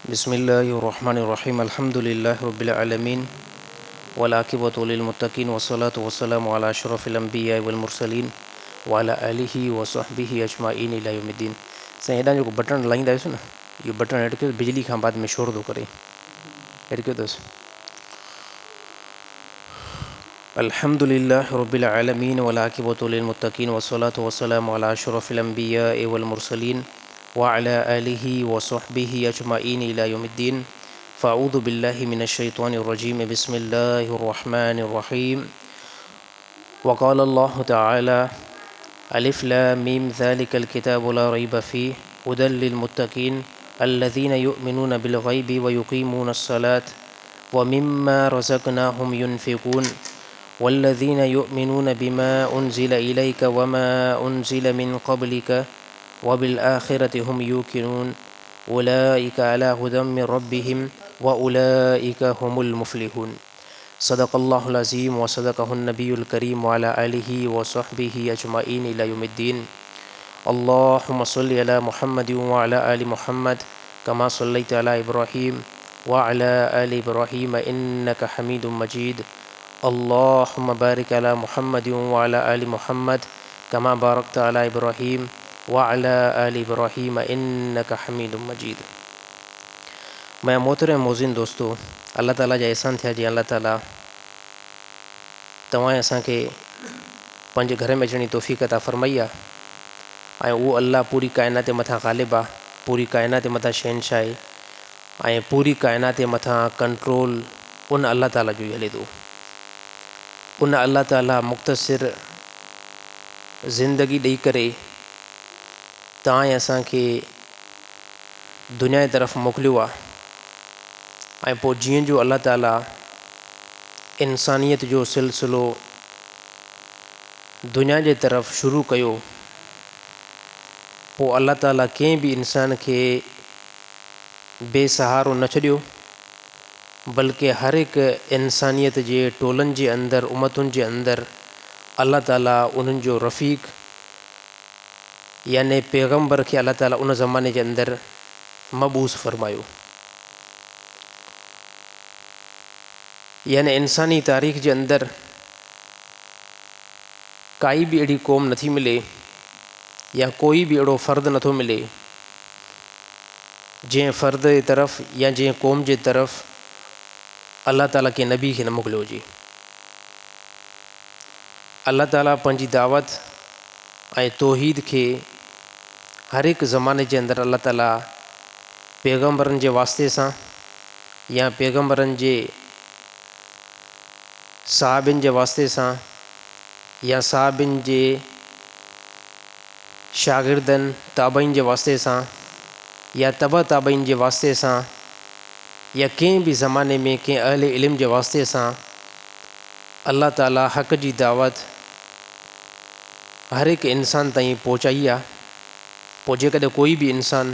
बिस्मिल्लाहिर्रहमानिर्रहीम अल्हम्दुलिल्लाहि रब्बिल आलमीन वल आक़िबतु लिल मुत्तक़ीन वस्सलातु वस्सलामु अला अशरफिल अंबिया वल मुरसलीन व अला आलिहि व सहबिहि अजमाइन इला यौमिद्दीन। साईं हेॾां जेको बटण लाहींदा आहियोसि न, इहो बटण हेठि कयो, बिजली खां बाद में शोर थो करे, हेठि कयो अथसि। अल्हम्दुलिल्लाहि रब्बिल आलमीन वल आक़िबतु लिल मुत्तक़ीन वस्सलातु वस्सलामु अला अशरफिल अंबिया वल मुरसलीन व अला आलिहि व सहबिहि अजमाइन इला यौमिद्दीन। फ़अऊज़ु बिल्लाहि मिनश्शैतानिर रजीम बिस्मिल्लाहिर रहमानिर रहीम। वक़ाल अल्लाहु तआला अलिफ लाम मीम ज़ालिकल किताबु ला रैब फ़ीह हुदल लिल मुत्तक़ीन अल्लज़ीना युमिनूना बिल ग़ैबि व युक़ीमूनस सलात व मिम्मा रज़क़नाहुम युनफ़िक़ून वल्लज़ीना युमिनूना बिमा उन्ज़िला इलैका व मा उन्ज़िला मिन क़ब्लिका व बिल आख़िरति हुम यूक़िनून उलाइका अला हुदम मिन रब्बिहिम व उलाइका हुमुल मुफ़्लिहून। सदक़ल्लाहुल अज़ीम व सदक़हुन नबियुल करीम व अला आलिहि व सहबिहि अजमाइन इला यौमिद्दीन। अल्लाहुम्मा सल्लि अला मुहम्मदिन व अला आलि मुहम्मद कमा सल्लैता अला इब्राहीम व अला आलि इब्राहीम इन्नका हमीदुम मजीद। अल्लाहुम्मा बारिक अला मुहम्मदिन व अला आलि मुहम्मद कमा बारकता अला इब्राहीम व अला आलि इब्राहीम इन्नका हमीदुम मजीद। मैं मोहतरम मोज़िन दोस्तों, अल्लाह ताला जा एहसान थिया जी अल्लाह ताला तव्हां असांखे पंहिंजे घर में अचण जी तौफ़ीक़ अता फ़रमाई आहे। ऐं उहो अल्लाह पूरी काइनात मथां ग़ालिब आहे, पूरी काइनात मथां शहनशाह आहे ऐं पूरी काइनात मथां कंट्रोल उन अल्लाह ताला जो ई हले थो। उन अल्लाह ताला मुख़्तसिर ज़िंदगी ॾेई करे तव्हां असांखे दुनिया जी तरफ़ मोकिलियो आहे। ऐं पोइ जीअं जो अल्लाह ताला इंसानियत जो सिलसिलो दुनिया जे तरफ़ शुरू कयो, पोइ अल्लाह ताला कंहिं बि इंसान खे बेसहारो न छॾियो, बल्कि हर हिकु इंसानियत जे टोलनि जे अंदरि, उमतुनि जे अंदरि अल्लाह ताला उन्हनि जो रफ़ीक़ याने पैगम्बर खे अल्लाह ताला उन ज़माने जे अंदरि मबूस फ़रमायो। याने इंसानी तारीख़ जे अंदरि काई बि अहिड़ी क़ौम नथी मिले या कोई बि अहिड़ो फ़र्द नथो मिले जंहिं फ़र्द जे तरफ़ या जंहिं क़ौम जे तरफ़ अल्लाह ताला के नबी खे न मोकिलियो हुजे। अल्लाह ताला पंहिंजी दावत ऐं तौहीद खे हर हिकु ज़माने जे अंदरि अल्लाह ताला पैगम्बरनि जे वास्ते सां या पैगम्बरनि जे साहबिन जे वास्ते सां या साहबिन जे शागिर्दनि ताबईन जे वास्ते सां या तबा ताबईन जे वास्ते सां या कंहिं बि ज़माने में कंहिं अहले इल्म जे वास्ते सां अल्लाह ताला हक़ जी दावत हर हिकु इंसान ताईं पहुचाई आहे। पोइ जेकॾहिं कोई बि इंसान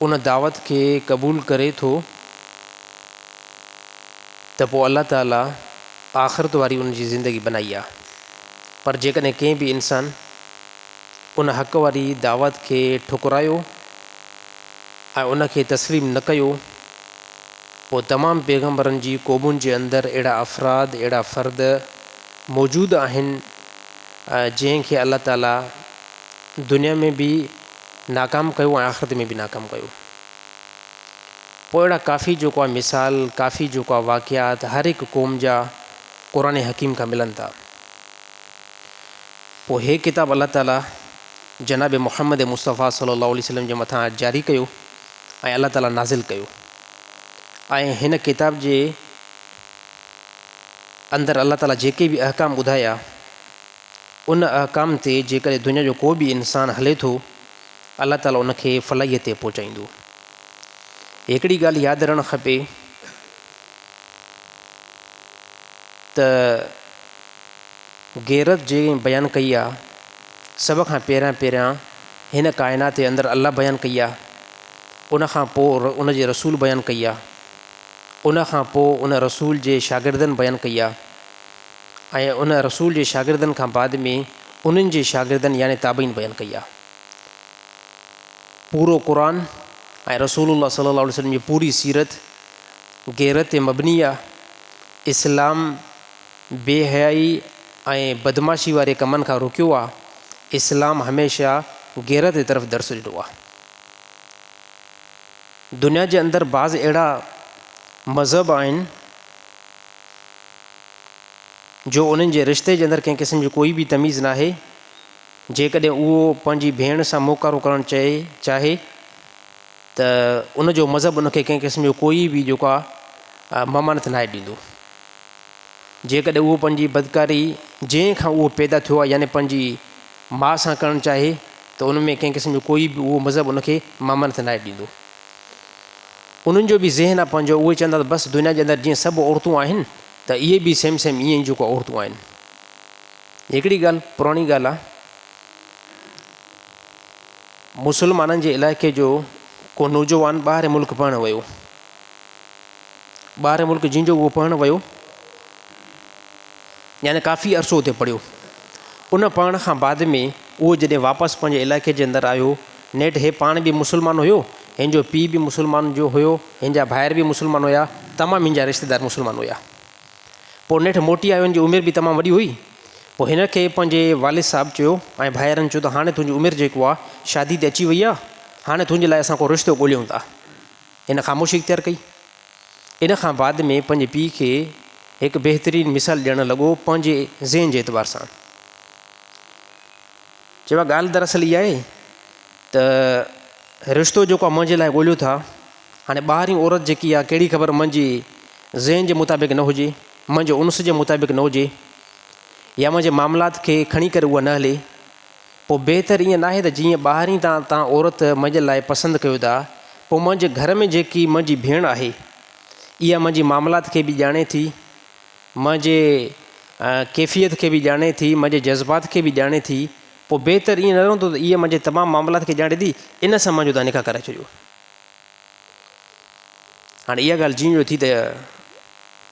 उन दावत खे क़बूल करे थो त पोइ अल्लाह ताला आख़िरत वारी उन जी ज़िंदगी बनाई आहे। पर जेकॾहिं कंहिं बि इंसान उन हक़ वारी दावत खे ठुकरायो ऐं उनखे तस्लीम न कयो, पोइ तमामु पैगम्बरनि जी क़ौमुनि जे अंदरि अहिड़ा अफ़राद, अहिड़ा फ़र्द मौजूदु आहिनि जंहिंखे अल्लाह ताला दुनिया में बि नाकाम कयो ऐं आख़िरत में बि नाकाम कयो। पोइ अहिड़ा काफ़ी जेको आहे मिसाल, काफ़ी जेको आहे वाक़ियात हर हिकु क़ौम जा क़ुरान हकीम खां मिलनि था। पोइ हे किताब अल्लाह ताला जनाब मुहम्मद मुस्तफ़ा सल्लल्लाहु अलैहि वसल्लम जे मथां जारी कयो ऐं अल्लाह ताला नाज़िल कयो। ऐं हिन किताब जे अंदरि अल्लाह ताला जेके बि अहकाम ॿुधाया, उन अहकाम ते जेकॾहिं दुनिया जो को बि इंसानु हले थो, अल्लाह ताला उनखे फलाहीअ ते पहुचाईंदो। हिकिड़ी ॻाल्हि यादि रहणु खपे त गैरत जीअं बयानु कई आहे, सभ खां पहिरियां हिन काइनात जे अंदरि अल्लाह बयानु कई आहे, उनखां पोइ उन जे रसूल बयानु कई आहे, उनखां पोइ उन रसूल जे शागिर्दनि बयानु कई आहे ऐं उन रसूल जे शागिर्दनि खां बाद में उन्हनि जे शागिर्दनि यानी ताबईन बयानु कई आहे। पूरो क़ुरान ऐं रसूलुल्लाह सल्लल्लाहु अलैहि वसल्लम जी पूरी सीरत गैरत मबनी आहे। इस्लाम बेहयाई ऐं बदमाशी वारे कमनि खां रोकियो आहे। इस्लाम हमेशह गैरत जी तरफ़ दर्स ॾिनो आहे। दुनिया जे अंदरि बाज़ अहिड़ा मज़हब आहिनि जो उन्हनि जे रिश्ते जे अंदरि कंहिं क़िस्म जी कोई बि तमीज़ न आहे। जेकॾहिं उहो पंहिंजी भेण सां मोकारो करणु चाहे त उनजो मज़हब उनखे कंहिं क़िस्म जो कोई बि जेको आहे ममानत न आहे ॾींदो। जेकॾहिं उहो पंहिंजी बदकारी जंहिं खां उहो पैदा थियो आहे यानी पंहिंजी माउ सां करणु चाहे त उन में कंहिं क़िस्म जो कोई बि उहो मज़हब उनखे ममानत न आहे ॾींदो। उन्हनि जो बि ज़हन आहे पंहिंजो, उहे चवंदा त बसि दुनिया जे अंदरि जीअं सभु औरतूं आहिनि त इहे बि सेम सेम ईअं ई जेको औरतूं आहिनि। हिकिड़ी ॻाल्हि पुराणी ॻाल्हि आहे, मुसलमाननि जे इलाइक़े जो को नौजवान ॿाहिरि मुल्क पढ़णु वियो। ॿाहिरि मुल्क जंहिंजो उहो पढ़णु वियो यानी काफ़ी अरसो हुते पढ़ियो। उन पढ़ण खां बाद में उहो जॾहिं वापसि पंहिंजे इलाइक़े जे अंदरि आयो, नेठि हे पाण बि मुस्लमान हुयो, हिन जो पीउ बि मुस्लमान जो हुयो, हिन जा भाइर बि मुस्लमान हुया, तमामु हिन जा रिश्तेदार मुस्लमान हुया। पोइ नेठि मोटी आयो, हिन जी उमिरि बि तमामु वॾी हुई। पोइ हिन खे पंहिंजे वालिद साहिबु चयो ऐं भाइरनि चयो त हाणे तुंहिंजी उमिरि जेको आहे शादी ते अची वई आहे, हाणे तुंहिंजे लाइ असां को रिश्तो ॻोल्हियूं था। हिन ख़ामोशी इख़्तियार कई। इन खां बाद में पंहिंजे पीउ खे हिकु बहितरीनु मिसाल ॾियणु लॻो पंहिंजे ज़हन जे एतबार सां। चयो ॻाल्हि दरअसल इहा आहे त रिश्तो जेको आहे मुंहिंजे लाइ ॻोल्हियो था, हाणे ॿाहिरीं औरत जेकी आहे कहिड़ी ख़बर मुंहिंजी ज़हन जे मुताबिक़ न हुजे, मुंहिंजे उनस जे मुताबिक़ न हुजे, या मुंहिंजे मामलात खे खणी करे उहा न हले। पोइ बहितर ईअं न आहे त जीअं ॿाहिरीं तव्हां औरत मुंहिंजे लाइ पसंदि कयो था, पोइ मुंहिंजे घर में जेकी मुंहिंजी भेण आहे इहा मुंहिंजी मामलात खे बि ॼाणे थी, मुंहिंजे कैफ़ियत खे बि ॼाणे थी, मुंहिंजे जज़्बात खे बि ॼाणे थी। पोइ बहितर ईअं न रहंदो त इहा मुंहिंजे तमामु मामलात खे ॼाणे थी, इन सां मुंहिंजो तव्हां निकाह कराए छॾियो। हाणे इहा ॻाल्हि जीअं थी त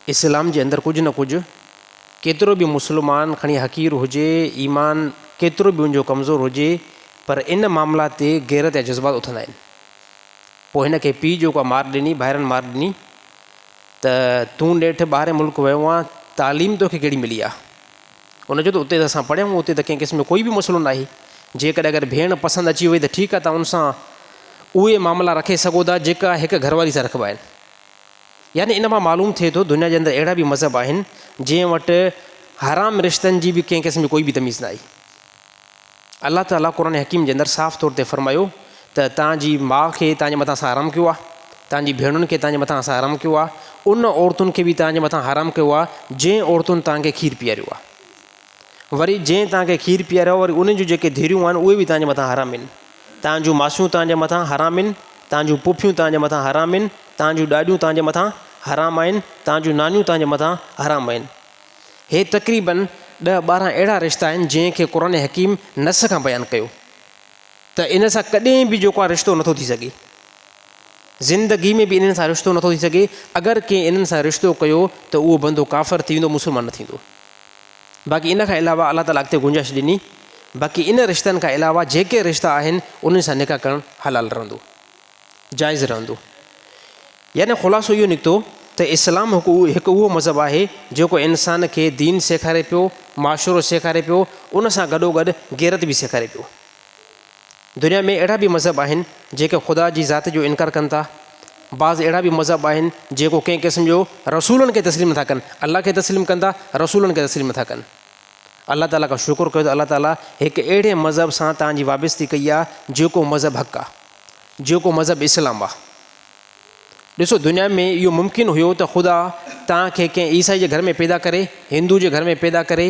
इस्लाम जे अंदरि कुझु न कुझु केतिरो बि मुस्लमान खणी हक़ीर हुजे, ईमान केतिरो बि उनजो कमज़ोर हुजे, पर इन मामला ते गैरत या जज़्बात उथंदा आहिनि। पोइ हिन खे पीउ जेको आहे मार ॾिनी, भाइरनि मार ॾिनी त तूं नेठि ॿाहिरि मुल्क वियो आहे, तालीम तोखे कहिड़ी मिली आहे? उन जो त उते त असां पढ़ियूं, उते त कंहिं क़िस्म जो कोई बि मसइलो न आहे। जेकॾहिं अगरि भेण पसंदि अची वई त ठीकु आहे, तव्हां उन सां उहे मामला रखे सघो था जेका हिकु घरवारी सां रखिबा आहिनि। यानी इन मां मालूम थिए थो दुनिया जे अंदरि अहिड़ा बि मज़हब आहिनि जंहिं वटि हराम रिश्तनि जी बि कंहिं क़िस्म जी कोई बि तमीज़ न आई। अलाह ताला क़ुरान हकीम जे अंदरि साफ़ तौर ते फ़रमायो त तव्हांजी माउ खे तव्हांजे मथां असां हराम कयो आहे, तव्हांजी भेणुनि खे तव्हांजे मथां असां हराम कयो आहे, उन औरतुनि खे बि तव्हांजे मथां हराम कयो आहे जंहिं औरतुनि तव्हांखे खीरु पीआरियो आहे। वरी जंहिं तव्हांखे खीरु पीआरियो आहे, वरी उन्हनि जूं जेके धीरियूं आहिनि उहे बि तव्हांजे मथां हराम आहिनि। तव्हांजूं मासियूं तव्हांजे मथां हराम आहिनि, तव्हांजूं पुफियूं तव्हांजे मथां हराम आहिनि, तव्हांजूं ॾाॾियूं तव्हांजे मथां हराम आहिनि, तव्हांजूं नानियूं तव्हांजे मथां हराम आहिनि। हे तक़रीबन 10-12 अहिड़ा रिश्ता आहिनि जंहिंखे क़ुरान हकीम नस खां बयानु कयो त इन सां कॾहिं बि जेको आहे रिश्तो नथो थी सघे, ज़िंदगी में बि इन्हनि सां रिश्तो नथो थी सघे। अगरि कंहिं इन्हनि सां रिश्तो कयो त उहो बंदो काफ़िर थी वेंदो, मुस्लमान न थींदो। बाक़ी इन खां अलावा अलाह ताला अॻिते गुंजाइश ॾिनी, बाक़ी इन रिश्तनि खां अलावा जेके रिश्ता आहिनि उन्हनि सां निकाह करणु हलाल रहंदो, जाइज़ रहंदो। यानी ख़ुलासो इहो निकितो त इस्लाम हिकु उहो मज़हब आहे जेको इंसान खे दीन सेखारे पियो, माशरो सेखारे पियो, उन सां गॾोगॾु गैरत बि सेखारे पियो। दुनिया में अहिड़ा बि मज़हब आहिनि जेके ख़ुदा जी ज़ात जो इनकार कनि था। बाज़ अहिड़ा बि मज़हब आहिनि जेको कंहिं क़िस्म जो रसूलनि खे तस्लीम नथा कनि, अलाह खे तस्लीम कनि था, रसूलनि खे तस्लीम नथा कनि। अलाह ताला खां शुकुरु कयो त अलाह ताला हिकु अहिड़े मज़हब सां तव्हांजी वाबस्ती कई आहे जेको मज़हब हक़ आहे, जेको मज़हब इस्लाम आहे। ॾिसो, दुनिया में इहो मुमकिन हुयो त ख़ुदा तव्हांखे कंहिं ईसाई जे घर में पैदा करे, हिंदू जे घर में पैदा करे,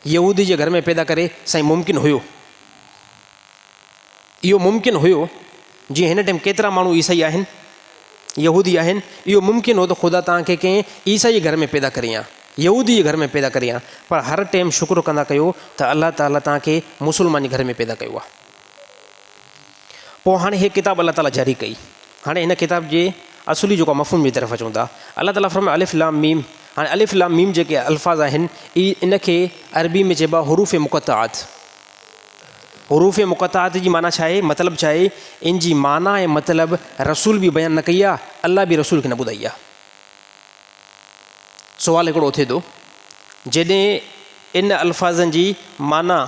यहूदी जे घर में पैदा करे, साईं मुमकिन हुयो, इहो मुमकिन हुयो। जीअं हिन टाइम केतिरा माण्हू ईसाई आहिनि, यहूदी आहिनि, इहो मुमकिन हो त ख़ुदा तव्हांखे कंहिं ईसाई घर में पैदा करे या यहूदी जे घर में पैदा करे या, पर हर टाइम शुक्र कंदा कयो त अलाह ताला तव्हांखे मुस्लमान घर में पैदा कयो आहे। पोइ हाणे हीअ किताब अलाह ताला जारी कई। हाणे हिन किताब जे असुली जेको मफ़हूम जी तरफ़ अचूं था, अलाह ताला फरमाए अलिफ लाम मीम। हाणे अलिफ लाम मीम जेके अल्फाज़ आहिनि इन खे अरबी में चइबो आहे हरूफ़ मुक़त्तआत। हरूफ़ मुक़त्ताअत जी माना छा आहे, मतिलबु छा आहे, इन जी माना ऐं मतिलबु रसूल बि बयानु न कई आहे, अलाह बि रसूल खे न ॿुधाई आहे। सुवालु हिकिड़ो थिए थो, जॾहिं इन अल्फाज़नि जी माना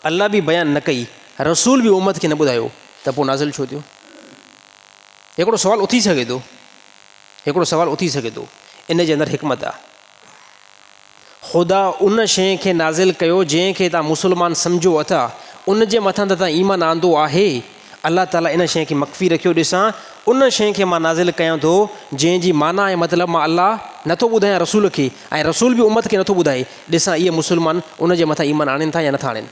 अलाह बि बयानु न कई, रसूल बि उम्मत खे न ॿुधायो, त पोइ नाज़िल छो थियो? हिकिड़ो सुवालु उथी सघे थो, हिकिड़ो सुवालु उथी सघे थो। इन जे अंदरि हिकमत आहे। ख़ुदा उन शइ खे नाज़िल कयो जंहिंखे तव्हां मुस्लमान सम्झो अथा, उन जे मथां त तव्हां ईमान आंदो आहे। अलाह ताला इन शइ खे मक़फ़ी रखियो, ॾिसां उन शइ खे मां नाज़िल कयां थो जंहिंजी माना ऐं मतिलबु मां अलाह नथो ॿुधायां रसूल खे, ऐं रसूल बि उम्मत खे नथो ॿुधाए। ॾिसां इहे मुस्लमान उन जे मथां ईमान आणनि था या नथा आणनि।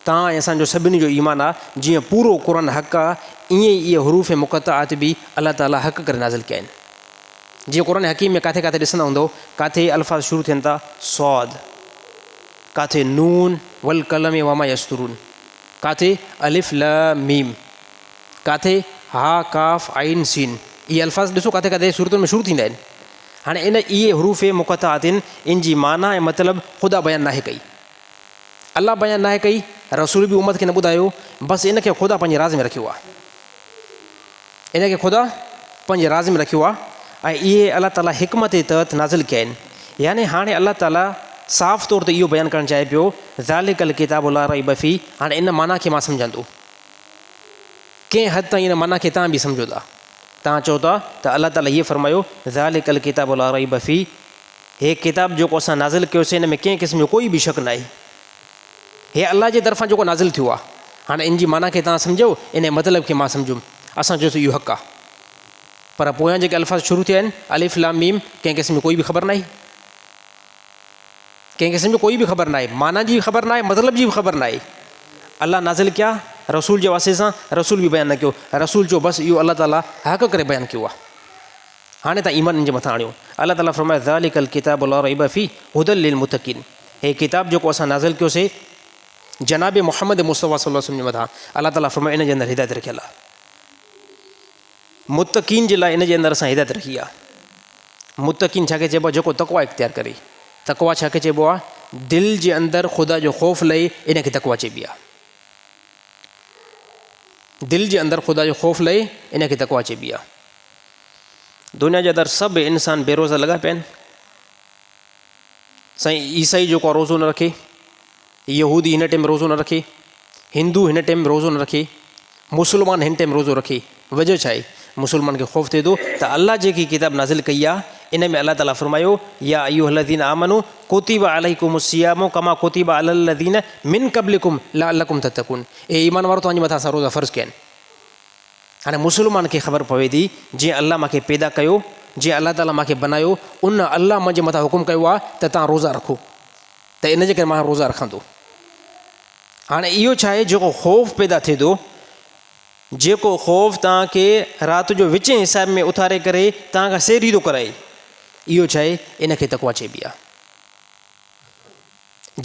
तव्हां ऐं असांजो सभिनी जो ईमान आहे, जीअं पूरो क़ुरान हक़ आहे, ईअं ई इहे हरूफ़ मुक़त्ताअत बि अलाह ताला हक़ करे नाज़िल कया आहिनि। जीअं क़ुरान हकीम में किथे किथे ॾिसंदा हूंदो, किथे अल्फाज़ शुरू थियनि था सौद, किथे नून वल कलम वमा यस्तरून, किथे अलिफ लाम मीम, किथे हा काफ़ आइन सीन। इहे अल्फाज़ ॾिसो किथे किथे सूरतुनि में शुरू थींदा आहिनि। हाणे इहे हरूफ़ मुक़त्ताअत आहिनि, इन जी माना ऐं मतिलबु ख़ुदा बयानु नाहे कई, अलाह बयानु नाहे कई, रसूल बि उम्मत खे न ॿुधायो। बसि इन खे ख़ुदा पंहिंजे राज़ में रखियो आहे, इन खे ख़ुदा पंहिंजे राज़ में रखियो आहे, ऐं इहे अलाह ताला हिकमत जे तहत नाज़िल कया आहिनि। यानी हाणे अलाह ताला साफ़ तौर ते इहो बयानु करणु चाहे पियो, ज़ालिकल किताबु ला रैब फ़ीह। हाणे इन माना खे मां सम्झां थो, कंहिं हद ताईं इन माना खे तव्हां बि सम्झो था। तव्हां चओ था त अलाह ताला हीअ फ़रमायो ज़ालिकल किताबु ला रैब फ़ीह, हे किताब जेको असां नाज़िल कयोसीं, हिन में कंहिं क़िस्म जो कोई बि शक न आहे, हे अलाह जे तरफ़ां जेको नाज़िल थियो आहे। हाणे इन जी माना खे तव्हां सम्झो, इन जे मतिलबु खे मां सम्झुमि, असां चयोसीं इहो हक़ आहे। पर पोयां जेके अल्फाज़ शुरू थिया आहिनि अलिफ लाम मीम, कंहिं क़िस्म जो कोई बि ख़बर न आहे, कंहिं क़िस्म जो कोई बि ख़बर न आहे, माना जी बि ख़बर न आहे, मतिलब जी बि ख़बर न आहे। अलाह नाज़िल कया रसूल जे वास्ते सां, रसूल बि बयानु न कयो, रसूल चयो बसि इहो अलाह ताला हक़ करे बयानु कयो आहे। हाणे तव्हां ईमान जे मथां आणियो। अलाह ताला फ़रमाए ज़ालिकल किताबु ला रैब फ़ीह हुदल लिल मुत्तक़ीन, हे किताब जेको असां नाज़िल कयोसीं जनाब मोहम्मद मुस्तफ़ा सल्लल्लाहु अलैहि वसल्लम जे मथां, अलाह ताला फ़रमाए इन जे अंदरि हिदायत रखियल आहे, मुत्तक़ीन जे लाइ इन जे अंदरि असां हिदायत रखी आहे। मुत्तक़ीन छा खे चइबो आहे? जेको तक़वा इख़्तियार करे। तक़वा छा खे चइबो आहे? दिलि जे अंदरि ख़ुदा जो ख़ौफ़ लहे, इन खे तक़वा चइबी आहे। दिलि जे अंदरि ख़ुदा जो ख़ौफ़ लहे, इन खे तक़वा चइबी आहे। दुनिया जे अंदरि सभु इंसान बेरोज़ा लॻा पिया आहिनि। साईं ईसाई जेको आहे रोज़ो न रखे, यहूदी हिन टाइम रोज़ो न रखे, हिंदू हिन टाइम रोज़ो न रखे, मुस्लमान हिन टाइम रोज़ो रखे। वजह छा आहे? मुस्लमान खे ख़ौफ़ थिए थो त अलाह जेकी किताब नाज़िल कई आहे, इन में अलाह ताला फ़रमायो या अय्युहल्लज़ीना आमनू कुतिबा अलैकुमुस्सियामु कमा कुतिबा अलल्लज़ीना मिन क़ब्लिकुम लअल्लकुम तत्तक़ून। ए ईमान वारो तव्हांजे मथां असां रोज़ा फ़र्ज़ कया आहिनि। हाणे मुस्लमान खे ख़बर पवे थी, जीअं अलाह मूंखे पैदा कयो, जीअं अलाह ताला मूंखे बनायो, उन अलाह मुंहिंजे मथां हुकुम कयो आहे त तव्हां रोज़ा रखो, त इन जे करे मां रोज़ा रखां थो। हाणे इहो छा आहे? जेको ख़ौफ़ पैदा थिए थो, जेको ख़ौफ़ तव्हांखे राति जो विच हिसाब में उथारे करे तव्हांखां सेरी थो कराए, इहो छा आहे? इन खे तक़वा चइबी आहे।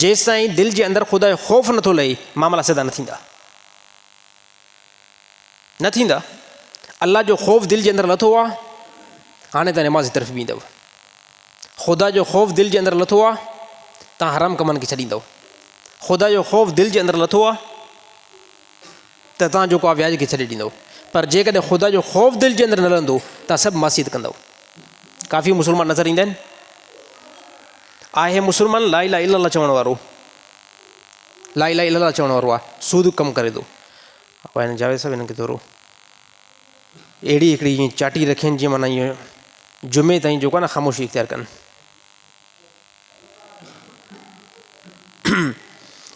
जेसि ताईं दिलि जे अंदरि ख़ुदा जो ख़ौफ़ नथो लहे, मामला सिधा न थींदा, न थींदा। अलाह जो ख़ौफ़ दिलि जे अंदरि लथो आहे, हाणे तव्हां नमाज़ जी तरफ़ बि ईंदव। ख़ुदा जो ख़ौफ़ दिलि जे अंदरि लथो आहे, तव्हां हराम कमनि खे छॾींदव। ख़ुदा जो ख़ौफ़ दिलि जे अंदरि लथो आहे त तव्हां जेको आहे व्याज खे छॾे ॾींदव। पर जेकॾहिं ख़ुदा जो ख़ौफ़ दिलि जे अंदरि न रहंदो, तव्हां सभु मासियत कंदव। काफ़ी मुस्लमान नज़र ईंदा आहिनि। आहे मुस्लमान ला इलाहा इल्लल्लाह चवण वारो, ला इलाहा इल्लल्लाह चवण वारो आहे, सूद कमु करे थो। हिन जावेद साहिब हिनखे थोरो अहिड़ी हिकिड़ी ईअं चाटी रखियनि, जीअं माना ईअं जुमे ताईं जेको आहे न ख़ामोशी इख़्तियार कनि।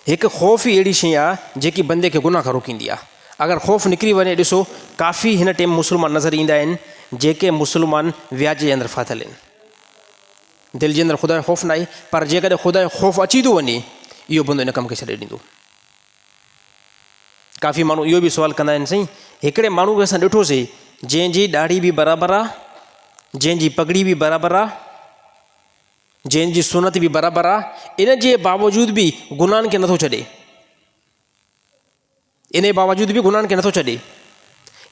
हिकु ख़ौफ़ ई अहिड़ी शइ आहे जेकी बंदे खे गुनाह खां रोकींदी आहे। अगरि ख़ौफ़ निकिरी वञे, ॾिसो काफ़ी हिन टाइम मुस्लमान नज़र ईंदा आहिनि जेके मुस्लमान व्याज जे अंदरि फाथल आहिनि। दिलि जे अंदरि ख़ुदा जो ख़ौफ़ न आहे, पर जेकॾहिं ख़ुदा जो ख़ौफ़ अची थो वञे, इहो बंदो इन कम खे छॾे ॾींदो। काफ़ी माण्हू इहो बि सुवालु कंदा आहिनि, साईं हिकिड़े माण्हू खे असां ॾिठोसीं जंहिंजी ॾाढ़ी बि बराबरि आहे, जंहिंजी पगड़ी बि बराबरि आहे, जंहिंजी सुनत बि बराबरि आहे, इन जे बावजूद बि गुनाहनि खे नथो छॾे, इन जे बावजूद बि गुनाहनि खे नथो छॾे।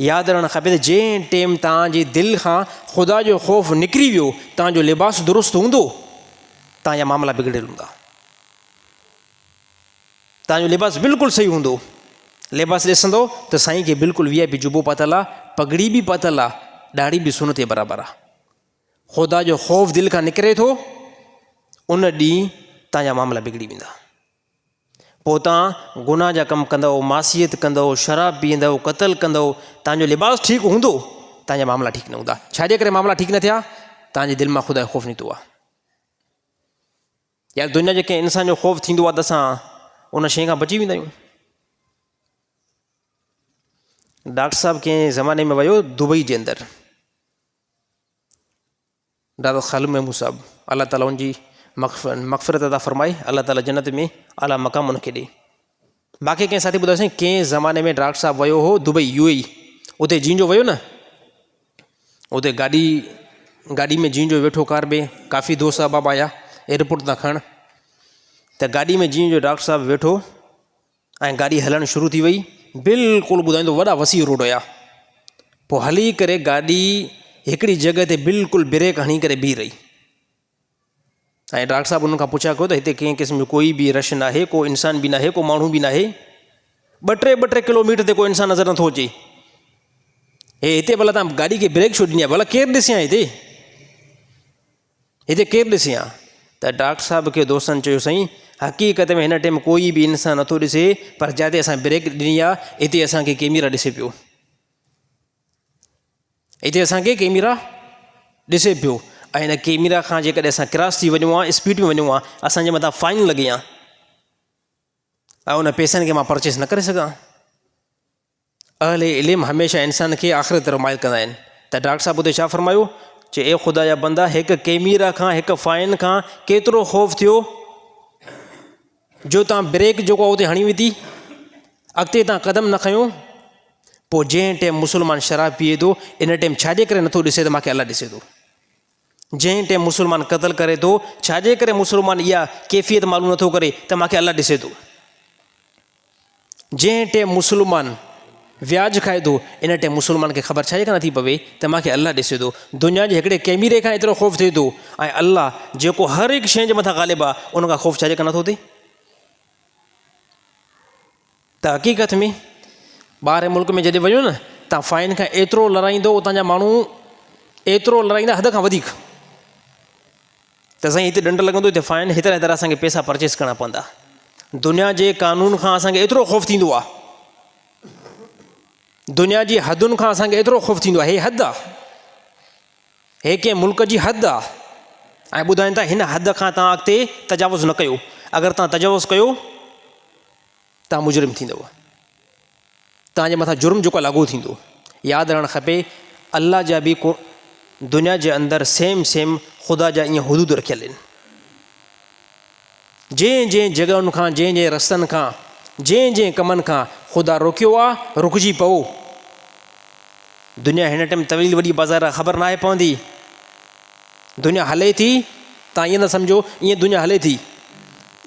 यादि रखणु खपे त जंहिं टाइम तव्हांजे दिलि खां ख़ुदा जो ख़ौफ़ निकिरी वियो, तव्हांजो लिबास दुरुस्त हूंदो, तव्हांजा मामला बिगड़ियल हूंदा। तव्हांजो लिबास बिल्कुलु सही हूंदो, लिबास ॾिसंदो त साईं खे बिल्कुलु VIP जुबो पातल आहे, पगड़ी बि पातल आहे, ॾाढ़ी बि सुन ते बराबरि आहे। ख़ुदा जो ख़ौफ़ दिलि खां निकिरे थो, उन ॾींहुं तव्हांजा मामला बिगड़ी वेंदा। पोइ तव्हां गुनाह जा कमु कंदव, मासियत कंदव, शराब पीअंदव, क़तल कंदव, तव्हांजो लिबास ठीकु हूंदो, तव्हांजा मामला ठीकु न हूंदा। छाजे करे मामला ठीकु न थिया? तव्हांजे दिलि मां ख़ुदा जो ख़ौफ़ निकितो आहे। या दुनिया जे कंहिं इंसान जो ख़ौफ़ थींदो आहे त असां उन शइ खां बची वेंदा आहियूं। डॉक्टर साहब कंहिं ज़माने में वियो दुबई जे अंदरि, डॉक्टर ख़ालिद महमूद साहब, अलाह ताला उनजी मग़फ़िरत अता फ़रमाए, अलाह ताला जन्नत में आला मक़ाम उनखे ॾे। बाक़ी कंहिं साथी ॿुधायोसीं कंहिं ज़माने में डॉक्टर साहब वियो हो दुबई UAE, उते जींजो वियो न, उते गाॾी में जींजो वेठो, कार में काफ़ी दोस्त अहबाब आया एयरपोर्ट तां खणण, त गाॾी में जीअं जो डॉक्टर साहब वेठो ऐं गाॾी हलणु शुरू थी वई, बिल्कुलु ॿुधाईंदो वॾा वसी रोड हुया, पोइ हली करे गाॾी हिकिड़ी जॻह ते बिल्कुलु ब्रेक हणी करे बीह रही, ऐं डॉक्टर साहब उन्हनि खां पुछा कयो त हिते कंहिं क़िस्म जो कोई बि रश न आहे, को इंसान बि न आहे, को माण्हू बि न आहे, 2-3 किलोमीटर ते कोई इंसान नज़र नथो अचे, हिते भला तव्हां गाॾी खे ब्रेक छो ॾिनी आहे, भला केरु ॾिसे हा, हिते केरु ॾिसे हा? त डॉक्टर साहब खे दोस्तनि चयो साईं हक़ीक़त में हिन टाइम कोई बि इंसान नथो ॾिसे, पर जिते असां ब्रेक ॾिनी आहे हिते असांखे कैमरा ॾिसे पियो, हिते असांखे कैमरा ॾिसे पियो, ऐं हिन कैमरा खां जेकॾहिं असां क्रॉस थी वञूं आहे, स्पीड में वञूं आहे, असांजे मथां फाइन लॻे हा, ऐं उन पैसनि खे मां परचेस न करे सघां। अहले इल्म हमेशह इंसान खे आख़िरत तरफ़ माइल कंदा आहिनि। त डॉक्टर साहब उते छा फरमायो, चए ए ख़ुदा जा बंदा, हिकु कैमरा खां, हिकु फाइन खां केतिरो ख़ौफ़ थियो जो तव्हां ब्रेक जेको आहे उते हणी विधी, अॻिते तव्हां क़दम न खयो, पोइ जंहिं टाइम मुस्लमान शराब पीए थो, इन टाइम छाजे करे नथो ॾिसे त मूंखे अलाह ॾिसे थो, जंहिं टाइम मुस्लमान क़तल करे थो, छाजे करे मुस्लमान इहा कैफ़ियत मालूम नथो करे त मूंखे अलाह ॾिसे थो, जंहिं टाइम मुस्लमान व्याज खाए थो, इन टाइम मुस्लमान खे ख़बर छाजे खां नथी पवे त मूंखे अलाह ॾिसे थो। दुनिया जे हिकिड़े कैमरे खां एतिरो ख़ौफ़ थिए थो, ऐं अलाह जेको हर हिकु शइ जे मथां ग़ालिब आहे, उन खां ख़ौफ़ छाजे खां नथो थिए? त हक़ीक़त में ॿाहिरि मुल्क में जॾहिं वञो न, तव्हां फाइन खां एतिरो लड़ाईंदो, उतां जा माण्हू एतिरो लड़ाईंदा हद खां वधीक, त साईं हिते ॾंड लॻंदो, हिते फाइन, हेतिरा हेतिरा असांखे पैसा परचेस करणा पवंदा। दुनिया जे कानून खां असांखे एतिरो ख़ौफ़ थींदो आहे, दुनिया जी हदुनि खां असांखे एतिरो ख़ौफ़ थींदो आहे, हे हद आहे, हे कंहिं मुल्क जी हद आहे, ऐं ॿुधाइनि था हिन हद खां तव्हां अॻिते तजावुज़ न कयो, अगरि तव्हां तजावुज़ कयो तव्हां मुजरिम थींदव, तव्हांजे मथां जुर्म जेको आहे लागू थींदो। यादि रहणु खपे, अलाह जा बि को दुनिया जे अंदरि सेम ख़ुदा जा ईअं हुदूद रखियल आहिनि, जंहिं जॻहियुनि खां, जंहिं रस्तनि खां, जंहिं कमनि खां ख़ुदा रोकियो आहे, रुकिजी पओ। दुनिया हिन टाइम तवील वॾी बाज़ार ख़बर न आहे पवंदी, दुनिया हले थी, तव्हां ईअं न सम्झो ईअं दुनिया हले थी,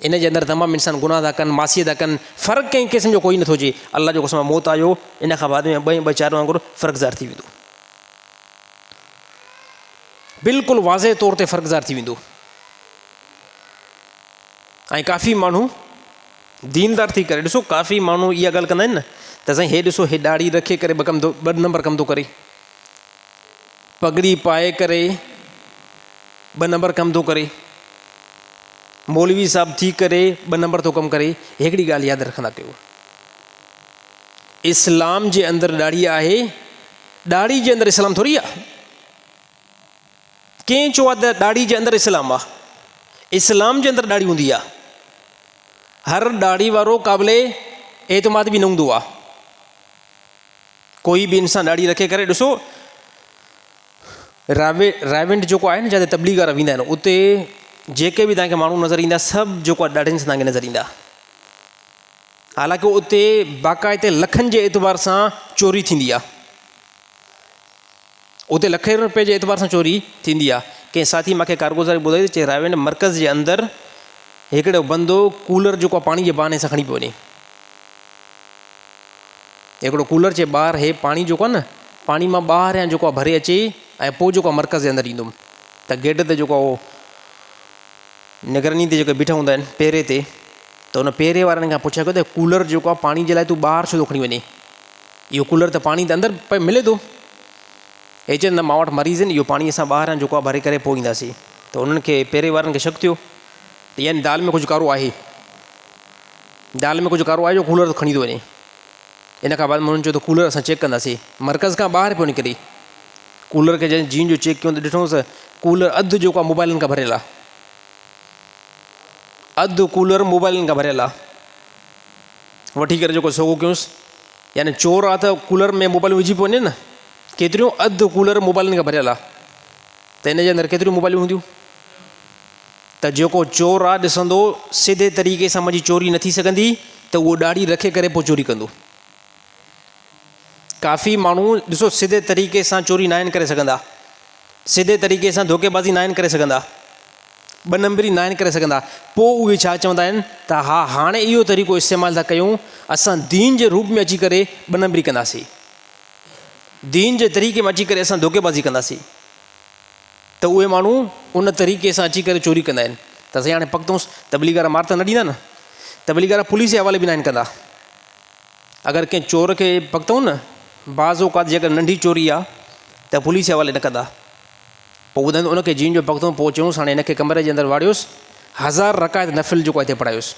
इन जे अंदरि तमामु इंसान गुनाह था कनि, मासियत था कनि, फ़र्क़ु कंहिं क़िस्म जो कोई नथो अचे। अलाह जो कसम मौत आयो, इन खां बाद में 2-4 वांगुरु फ़र्क़ुज़ार थी वेंदो, बिल्कुलु वाज़े तौर ते फ़र्क़ुज़ार थी वेंदो। ऐं काफ़ी माण्हू दीनदार थी करे, ॾिसो काफ़ी माण्हू इहा ॻाल्हि कंदा आहिनि न, त साईं हे ॾिसो, हे ॾाढ़ी रखे करे 2 नंबर कमु थो करे, पगड़ी पाए करे 2 नंबर कमु थो करे, मौलवी साहब थी करे 2 नंबर थो कमु करे। हिकिड़ी ॻाल्हि यादि रखंदा कयो, इस्लाम जे अंदरि ॾाढ़ी आहे, ॾाढ़ी जे अंदरि इस्लाम थोरी आहे। कंहिं चयो आहे त ॾाढ़ी जे अंदरि इस्लाम आहे? इस्लाम जे अंदरि ॾाढ़ी हूंदी आहे, हर ॾाढ़ी वारो क़ाबिले एतमाद बि न हूंदो आहे। कोई बि इंसान ॾाढ़ी रखे करे, ॾिसो रावेंड जेको आहे न, जिते तबलीग वारा वेंदा आहिनि, उते जेके बि तव्हांखे माण्हू नज़र ईंदा, सभु जेको आहे ॾाढ़नि सां तव्हांखे नज़र ईंदा। हालांकि उते बाक़ाइदे लखनि जे एतबार सां चोरी थींदी आहे, उते लखे रुपए जे एतबार सां चोरी थींदी आहे। कंहिं साथी मूंखे कारगुज़ारी ॿुधाई, चए रावेंड मर्कज़ जे अंदरि हिकिड़ो बंदो कूलर जेको आहे पाणी जे बहाने सां खणी पियो वञे, हिकिड़ो कूलर जे ॿाहिरि हे पाणी जेको आहे न, पाणी मां ॿाहिरियां जेको आहे भरे अचे, ऐं पोइ जेको आहे मर्कज़ जे अंदरि ईंदुमि, त गेट ते जेको आहे निगरानी ते जेके बीठा हूंदा आहिनि पहिरें ते, त त उन पहिरें वारनि खां पुछिया कयो त कूलर जेको आहे पाणी जे लाइ तूं ॿाहिरि छो थो खणी वञे, इहो कूलर त पाणी त अंदरि मिले थो। हे चवनि न मां वटि मरीज़ आहिनि, इहो पाणी असां ॿाहिरां जेको आहे भरे करे पोइ ईंदासीं। त उन्हनि खे पहिरें वारनि खे शक थियो त यानी दाल में कुझु कारो आहे, दाल में कुझु कारो आहे जो कूलर खणी थो वञे। इन खां बाद उन्हनि चयो त कूलर असां चेक कंदासीं। मर्कज़ खां ॿाहिरि पियो निकिरे, कूलर खे जंहिं जीन जो चेक कयो त ॾिठोसि कूलर अधु जेको आहे मोबाइलनि खां भरियलु आहे, अधु कूलर मोबाइलनि खां भरियलु आहे। वठी करे जेको सोगो कयोसि, यानी चोर आहे त कूलर में मोबाइल विझी पियो वञे न, केतिरियूं अधु कूलर मोबाइलनि खां भरियलु आहे, त इन जे अंदरि केतिरियूं मोबाइलियूं हूंदियूं। त जेको चोर आहे ॾिसंदो सीधे तरीक़े सां मुंहिंजी चोरी न थी सघंदी, त उहो ॾाढ़ी रखे करे पोइ चोरी कंदो। काफ़ी माण्हू ॾिसो सीधे तरीक़े सां चोरी न आहिनि करे सघंदा, सीधे तरीक़े सां धोखेबाज़ी न आहिनि करे सघंदा, ॿ नंबरी न आहिनि करे सघंदा। पोइ उहे छा चवंदा आहिनि त हा हाणे इहो तरीक़ो इस्तेमालु था कयूं, असां दीन जे रूप में अची करे ॿ नंबरी कंदासीं, दीन जे तरीक़े में अची करे असां धोखेबाज़ी कंदासीं। त उहे माण्हू उन तरीक़े सां अची करे चोरी कंदा आहिनि। त असां हाणे पकतोसि तबलीग वारा मार त न ॾींदा न, तबलीग वारा पुलिस जे हवाले बि न आहिनि कंदा। अगरि कंहिं चोर खे पकतऊं न, बाज़ औक़ात जेकर नंढी चोरी आहे त पुलिस जे हवाले न कंदा। पोइ ॿुधंदो उनखे जीन जो पकतऊं, पोइ चयूंसि हाणे हिनखे कमरे जे अंदरि वाड़ियोसि, 1000 रकायत नफ़िल जेको आहे हिते पढ़ायोसि।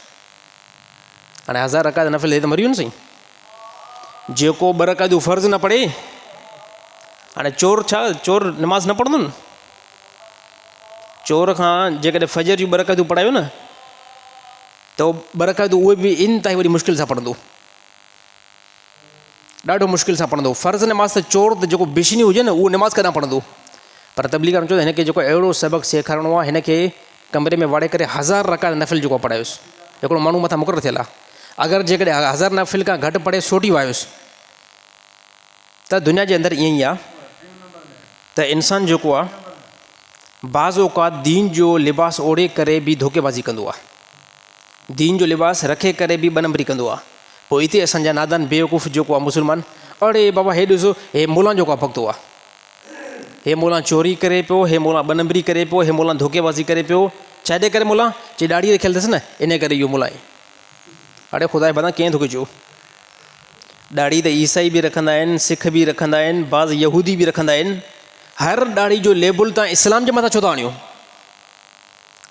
हाणे 1000 रकायत नफ़िल हे त मरी वियो न साईं, जेको 2 रकायतूं फ़र्ज़ न पढ़े, हाणे चोर छा चोर नमाज़ न पढ़ंदो न, चोर खां जेकॾहिं फजर जूं 2 रकायतूं पढ़ायो न त 2 रकायतूं उहे बि इंतिहाई वरी मुश्किल सां पढ़ंदो, ॾाढो मुश्किल सां पढ़ंदो। फ़र्ज़ नमाज़ त चोर त जेको बेशिनी हुजे न उहो नमाज़ कॾहिं पढ़ंदो। पर तबलीग वारनि चयो हिनखे जेको अहिड़ो सबक़ु सेखारिणो आहे, हिनखे कमरे में वाड़े करे 1000 रकायत नफ़िल जेको पढ़ायोसि। हिकिड़ो माण्हू मथां मुक़ररु थियल आहे, अगरि जेकॾहिं 1000 नफ़िल खां घटि पढ़े सोटी वायोसि त दुनिया जे अंदरि ईअं ई आहे त इंसानु जेको आहे बाज़ औक़ात दीन जो लिबास ओढ़े करे बि धोखेबाज़ी कंदो आहे, दीन जो लिबास रखे करे बि 2 नंबरी कंदो आहे। पोइ हिते असांजा नादान बेवकूफ़ जेको आहे मुस्लमान, अड़े बाबा हे ॾिसो हे मोला जेको आहे पकतो आहे, हे मोला चोरी करे पियो, हे मोला 2 नंबरी करे पियो, हे मोला धोखेबाज़ी करे पियो। छाॾे करे मोला चई ॾाढी रखियल अथसि न इन करे इहो मोला आहे। अड़े ख़ुदा जे बंदा कीअं थो चयो, ॾाढ़ी त ईसाई बि रखंदा आहिनि, सिख बि रखंदा आहिनि, बाज़ यहूदी बि रखंदा आहिनि। हर ॾाढ़ी जो लेबल तव्हां इस्लाम जे मथां छो था आणियो,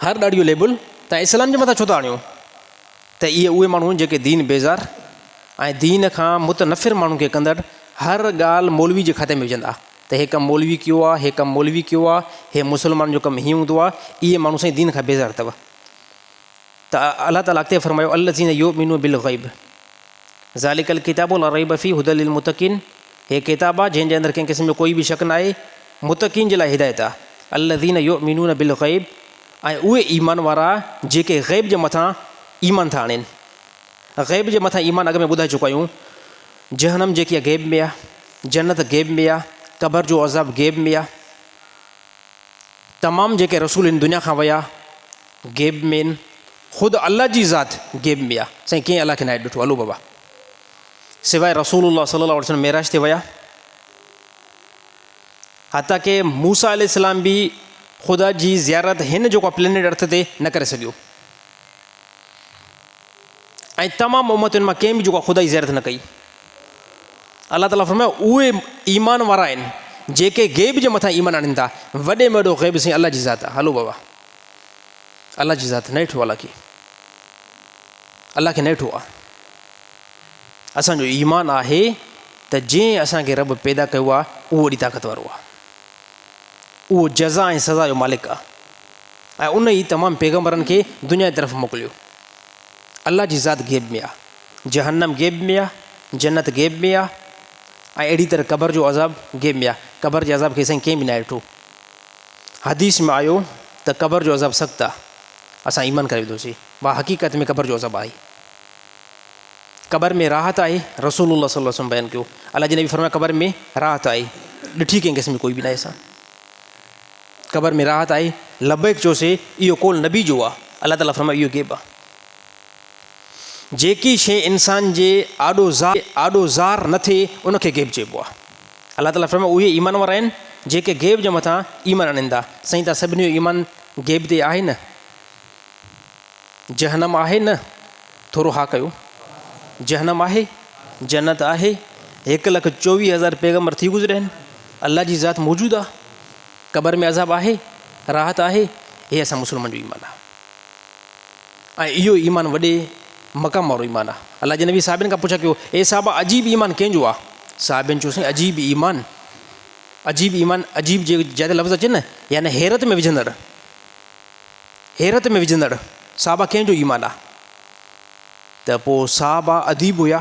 हर ॾाढ़ी जो लेबल तव्हां इस्लाम जे मथां छो था आणियो। त इहे उहे माण्हू जेके दीन बेज़ार ऐं दीन खां मुतनफ़िर माण्हू खे कंदड़ हर ॻाल्हि मौलवी जे खाते में विझंदा त हे कमु मौलवी कयो आहे, हे कमु मौलवी कयो आहे, हे मुस्लमान जो कमु हीअं हूंदो आहे। इहे माण्हू साईं दीन खां बेज़ार अथव। त अलाह ताला अॻिते फरमायो अल्लज़ीन युमिनून बिल ग़ैब ज़ालिकल किताबु ला रैब फ़ीह हुदल लिल मुत्तक़ीन, हे किताबु आहे जंहिंजे अंदरि कंहिं क़िस्म जो कोई बि शक न आहे, मुत्तक़ीन जे लाइ हिदायत आहे। अल्लज़ीन युमिनून बिल ग़ैब, ऐं उहे ईमान वारा जेके ग़ैब जे मथां ईमान था आणनि। ग़ैब जे मथां ईमान अॻ में ॿुधाए चुका आहियूं, जहनम जेकी आहे ग़ैब में आहे, जन्नत ग़ैब में आहे, क़बर जो अज़ाब ग़ैब में आहे, तमामु जेके रसूल आहिनि दुनिया खां विया ग़ैब में आहिनि, ख़ुदि अल्लाह जी ज़ात ग़ैब में आहे। साईं कीअं अलाह खे न आहे ॾिठो, हलो बाबा, सवाइ रसूलुल्लाह सल्लल्लाहु अलैहि वसल्लम मेराज ते विया, हता के मूसा अलैहिस्सलाम बि ख़ुदा जी ज़ियारत हिन जेको प्लेनेट अर्थ ते न करे सघियो, ऐं तमामु उम्मतुनि मां कंहिं बि जेको ख़ुदा जी ज़ियारत न कई। अलाह ताला फरमायो उहे ईमान वारा आहिनि जेके ग़ैब जे मथां ईमान आणनि था। वॾे में वॾो ग़ैब साईं अलाह जी ज़ात आहे। हलो बाबा, अलाह जी ज़ात न ॾिठो, अलाह खे न ॾिठो आहे। असांजो ईमान आहे त जंहिं असांखे रब पैदा कयो आहे उहो वॾी ताक़त वारो आहे, उहो जज़ा ऐं सज़ा जो मालिक आहे, ऐं उन ई तमामु पैगम्बरनि खे दुनिया जी तरफ़ मोकिलियो। अलाह जी ज़ात ग़ैब में आहे, जहन्नम ग़ैब में आहे, जन्नत ग़ैब में आहे, ऐं अहिड़ी तरह क़बर जो अज़ाब ग़ैब में आहे। क़बर जे अज़ाब खे साईं कंहिं बि न ॾिठो। हदीस में आयो त क़बर जो अज़ाब सख़्तु आहे, असां ईमान करे विधोसीं, वाह हक़ीक़त में क़बर जो अज़ाब आहे। क़बर में राहत आहे, रसूलुल्लाह सल्लल्लाहु अलैहि वसल्लम बयानु कयो। अलाह जे नबी फरमाया क़बर में राहत आहे, ॾिठी कंहिं क़िस्म कोई बि न आहे। असां क़बर में राहत आहे, लबैक चयोसीं, इहो कौल नबी जो आहे। अलाह ताला फरमायो इहो ग़ैब आहे। जेकी शइ इंसान जे आॾो ज़ार न थिए उनखे ग़ैब चइबो आहे। अलाह ताला फरमायो उहे ईमान वारा आहिनि जेके ग़ैब जे मथां ईमान आणनि था। साईं त सभिनी जो ईमान ग़ैब ते आहे न, जहन्नम आहे न, थोरो हा कयो। जहनम आहे, जन्नत आहे, 1,24,000 पैगम्बर थी गुज़रिया आहिनि, अल्लाह जी ज़ात मौजूदु आहे, क़बर में अज़ाब आहे, राहत आहे, हे असां मुस्लमान जो ईमान आहे। ऐं इहो ईमान वॾे मक़ाम वारो ईमान आहे। अल्लाह जे नबी साहिबनि खां पुछा कयो, ए साहिबा अजीब ईमान कंहिंजो आहे? साहिबनि चयो साईं अजीब ईमान, अजीब ईमान, अजीब जे जिते लफ़्ज़ अचे न, यानी हैरत में विझंदड़, हैरत में विझंदड़ साहिबा कंहिंजो ईमान आहे? त पोइ साहिबा अदीब हुया,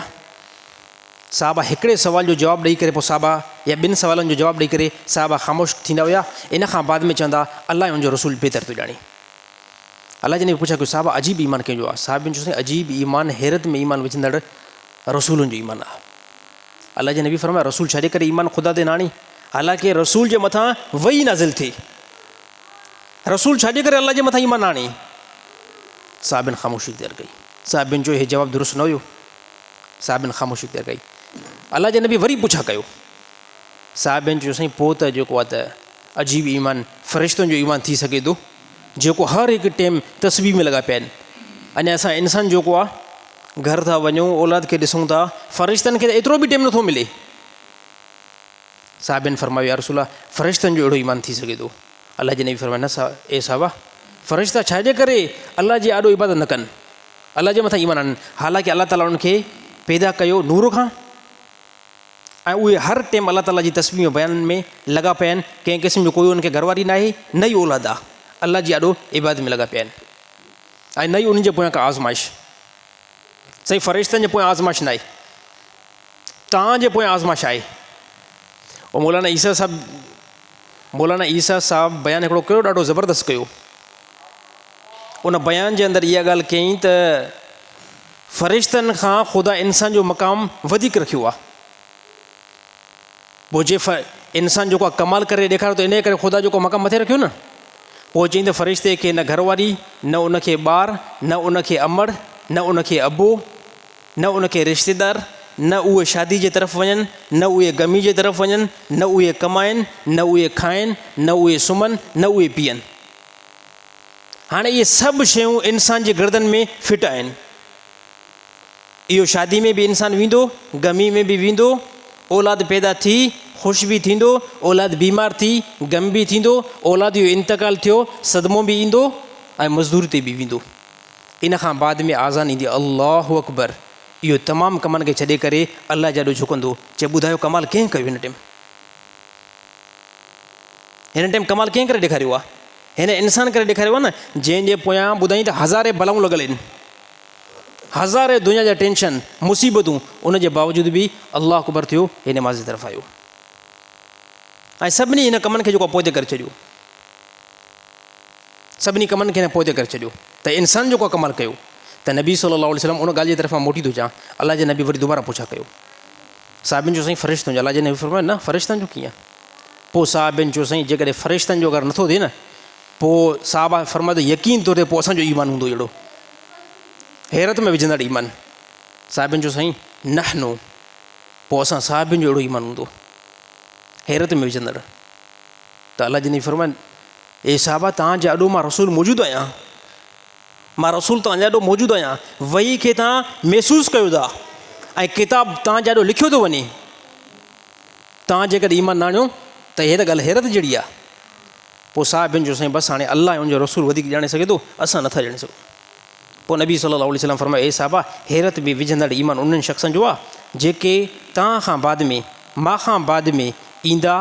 साहिबा हिकिड़े सवाल जो जवाबु ॾेई करे पोइ साहिबा या ॿिनि सवालनि जो जवाबु ॾेई करे साहिबा ख़ामोश थींदा हुया। इन खां बाद में चवंदा अल्लाह उनजो रसूल बहितर थो ॼाणे। अल्लाह जन पुछा कयो साहिबा अजीब ईमान कंहिंजो आहे? साहिबनि चयो साईं अजीब ईमान हैरत में ईमान विझंदड़ रसूलनि जो ईमान आहे। अल्लाह जे नबी फरमाया रसूल छॾे करे ईमान ख़ुदा ते न आणी, हालांकि रसूल जे मथां वही नाज़िल थी, रसूल छॾे करे अल्लाह जे मथां ईमान न आणी। साहिबनि ख़ामोशी इख्तियार कई। साहिबनि जो इहे जवाबु दुरुस्त न हुयो, साहिबनि ख़ामोशी इख्तियार कई। अल्लाह जे नबी वरी पुछा कयो। साहिबनि चयो साईं पोइ त जेको आहे त अजीब ईमान फ़रिश्तनि जो ईमान थी सघे थो, जेको हर हिकु टाइम तस्बीह में लॻा पिया आहिनि। अञा असां इंसान जेको आहे घर था वञूं, औलाद खे ॾिसूं था, फ़रिश्तनि खे त एतिरो बि टाइम नथो मिले। साहिबनि फरमायो या रसूल फ़रिश्तनि जो अहिड़ो ईमान थी सघे थो? अल्लाह जे नबी फरमाया न ए साहिबा, फ़रिश्ता छाजे करे अल्लाह जी आॾो इबादत न कनि, अल्लाह जे मथां ईमान आहिनि, हालांकि अल्लाह ताला उन्हनि खे पैदा कयो नूर खां, ऐं उहे हर टाइम अल्लाह ताला जी तस्बीह बयान में लॻा पिया आहिनि। कंहिं क़िस्म जो कोई उनखे घरवारी न आहे, न ई औलाद आहे, अल्लाह जी आॾो इबादत में लॻा पिया आहिनि, ऐं न ई उन्हनि जे पोयां का आज़माइश। सही फ़रिश्तनि जे पोयां आज़माइश न आहे, तव्हांजे पोयां आज़माइश आहे। ऐं मौलाना ईसा साहिबु बयानु हिकिड़ो कयो, ॾाढो ज़बरदस्त कयो। उन बयान जे अंदरि इहा ॻाल्हि कयईं त फ़रिश्तनि खां ख़ुदा इंसान जो मक़ाम वधीक रखियो आहे। पोइ जे इंसान जेको आहे कमाल करे ॾेखारियो त इन करे ख़ुदा जेको मक़ाम मथे रखियो न, पोइ चईं त फ़रिश्ते खे न घरवारी, न उनखे ॿार, न उनखे अमड़, न उनखे अबो, न उनखे रिश्तेदार, न उहे शादी जे तरफ़ वञनि, न उहे गमी जे तरफ़ वञनि, न उहे कमाइनि, न उहे खाइनि, न उहे सुम्हनि, न उहे पीअनि। हाणे इहे सभु शयूं इंसान जे गर्दन में फिट आहिनि। इहो शादी में बि इंसानु वेंदो, गमी में बि वेंदो, औलाद पैदा थी ख़ुशि बि थींदो, औलाद बीमार थी गम बि थींदो, औलाद जो इंतकाल थियो सदमो बि ईंदो, ऐं मज़दूरी ते बि वेंदो। इन खां बाद में आज़ान ईंदी अल्लाहु अकबर। इहो तमामु कमनि खे छॾे करे अल्लाह जाॾो झुकंदो, चए ॿुधायो कमाल कंहिं कयो हिन टाइम? हिन टाइम कमाल कंहिं करे ॾेखारियो आहे? हिन इंसान करे ॾेखारियो आहे न, जंहिंजे पोयां ॿुधाई त हज़ारे बलाऊं लॻल आहिनि, हज़ारे दुनिया जा टेंशन मुसीबतूं, उनजे बावजूदि बि अल्लाह अकबर थियो, हे नमाज़ जी तरफ़ आयो, ऐं सभिनी हिन कमनि खे जेको पोइ ते करे छॾियो, सभिनी कमनि खे हिन पोइ ते करे छॾियो। त इंसान जेको कमाल कयो, त नबी सल्लल्लाहु अलैहि वसल्लम उन ॻाल्हि जे तरफ़ां मोटी थो अचां। अल्लाह जे नबी वरी दुबारा पुछा कयो। साहिबनि जो साईं फ़रिश्तनि जो, अल्लाह जे नबी फरमायो न फ़रिश्तनि जो कीअं? पोइ साहिबनि जो साईं जेकॾहिं फ़रिश्तनि जो अगरि नथो थिए न, पोइ साहिबा फरमायो त यकीन तौर ते पोइ असांजो ईमान हूंदो अहिड़ो हैरत में विझंदड़ ईमान। साहिबनि जो साईं नहनो, पोइ असां साहिबनि जो अहिड़ो ईमान हूंदो हैरत में विझंदड़। त अल्लाह जे नबी फरमायो ए साहिबा तव्हांजे आॾो मां रसूल मौजूदु आहियां, मां रसूल तव्हांजे आॾो मौजूदु आहियां, वही खे तव्हां महसूसु कयो था, ऐं किताबु तव्हांजे आॾो लिखियो थो वञे। तव्हां जेकॾहिं ईमान न आणियो त इहा त ॻाल्हि हैरत जहिड़ी आहे। पोइ साहिबनि जो साईं बसि हाणे अल्लाह ऐं उनजो रसूल वधीक ॼाणे सघे थो, असां नथा ॼाणे सघूं। पोइ नबी सल्लल्लाहु अलैहि वसल्लम फरमायो ए साहिबा हैरत में विझंदड़ ईमान उन्हनि शख़्सनि जो आहे जेके तव्हां खां बाद में, मां खां बाद में ईंदा,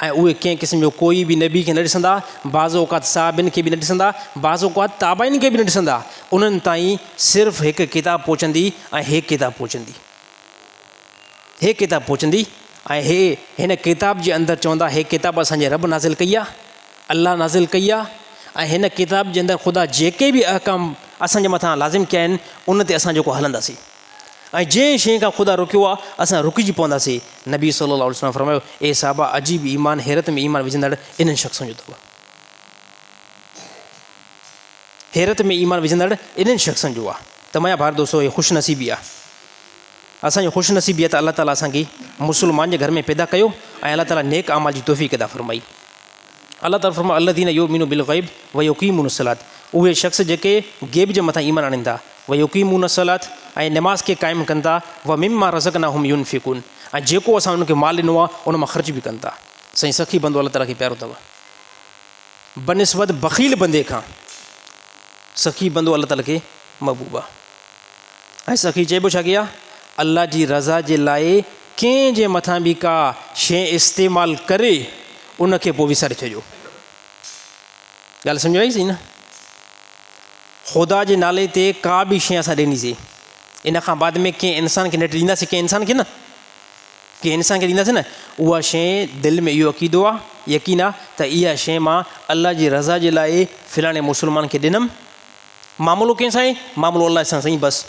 ऐं उहे कंहिं क़िस्म जो कोई बि नबी खे न ॾिसंदा, बाज़ औक़ात साहिबनि खे बि न ॾिसंदा, बाज़ औक़ात ताबाइन खे बि न ॾिसंदा, उन्हनि ताईं सिर्फ़ु हिकु किताबु पहुचंदी, ऐं हे किताबु पहुचंदी, हे किताबु पहुचंदी, ऐं हे हिन किताब जे अंदरि चवंदा हे किताबु असांजे रब नाज़िल कई आहे, अल्लाह नाज़िल कई आहे, ऐं हिन किताब जे अंदरि ख़ुदा जेके बि अहकाम असांजे मथां लाज़िम कया आहिनि उन ते असां जेको हलंदासीं, ऐं जंहिं शइ खां ख़ुदा रोकियो आहे असां रुकिजी पवंदासीं। नबी सल्लल्लाहु अलैहि वसल्लम फरमायो ए साहिबा अजीब ईमान हैरत में ईमान विझंदड़ इन्हनि शख़्सनि जो अथव, हैरत में ईमान विझंदड़ इन्हनि शख़्सनि जो आहे। त मुंहिंजा भाउर दोस्तो इहे ख़ुशि नसीबी आहे, असांजो ख़ुशि नसीबी आहे त अल्लाह ताला असांखे मुस्लमान जे घर में पैदा कयो, ऐं अल्लाह ताला नेक अमाल जी तौफ़ीक़ अता फरमाई। अल्लाह ताला फरमायो अल्लज़ीना युमिनूना बिल ग़ैब व युक़ीमून सलात, उहे शख़्स जेके गैब जे मथां ईमान आणीनि था व युक़ीमून सलात ऐं नमाज़ खे क़ाइमु कनि था, व मिम्मा रज़क़नाहुम युनफ़िक़ून ऐं जेको असां उन्हनि खे माल ॾिनो आहे उन मां ख़र्च बि कनि था। साईं सखी बंदो अल्लाह ताला खे प्यारो अथव बनिस्बत बख़ील बंदे खां। सखी बंदो अल्लाह ताला खे महबूब आहे। ऐं सखी चइबो छा की आहे, अल्लाह जी रज़ा जे लाइ कंहिंजे मथां बि का शइ इस्तेमालु करे उनखे पोइ विसारे छॾियो। ॻाल्हि सम्झ आई सही न? ख़ुदा जे नाले ते का बि शइ असां ॾिनीसीं, इन खां बाद में कंहिं इंसान खे न ॾींदासीं, कंहिं इंसान खे न, कंहिं इंसान खे ॾींदासीं न, उहा शइ दिलि में इहो अक़ीदो आहे, यकीन आहे त इहा शइ मां अल्लाह जी रज़ा जे लाइ फ़िलाणे मुस्लमान खे ॾिनमि। मामिलो कंहिंसां आहे? मामिलो अल्लाह सां साईं, बसि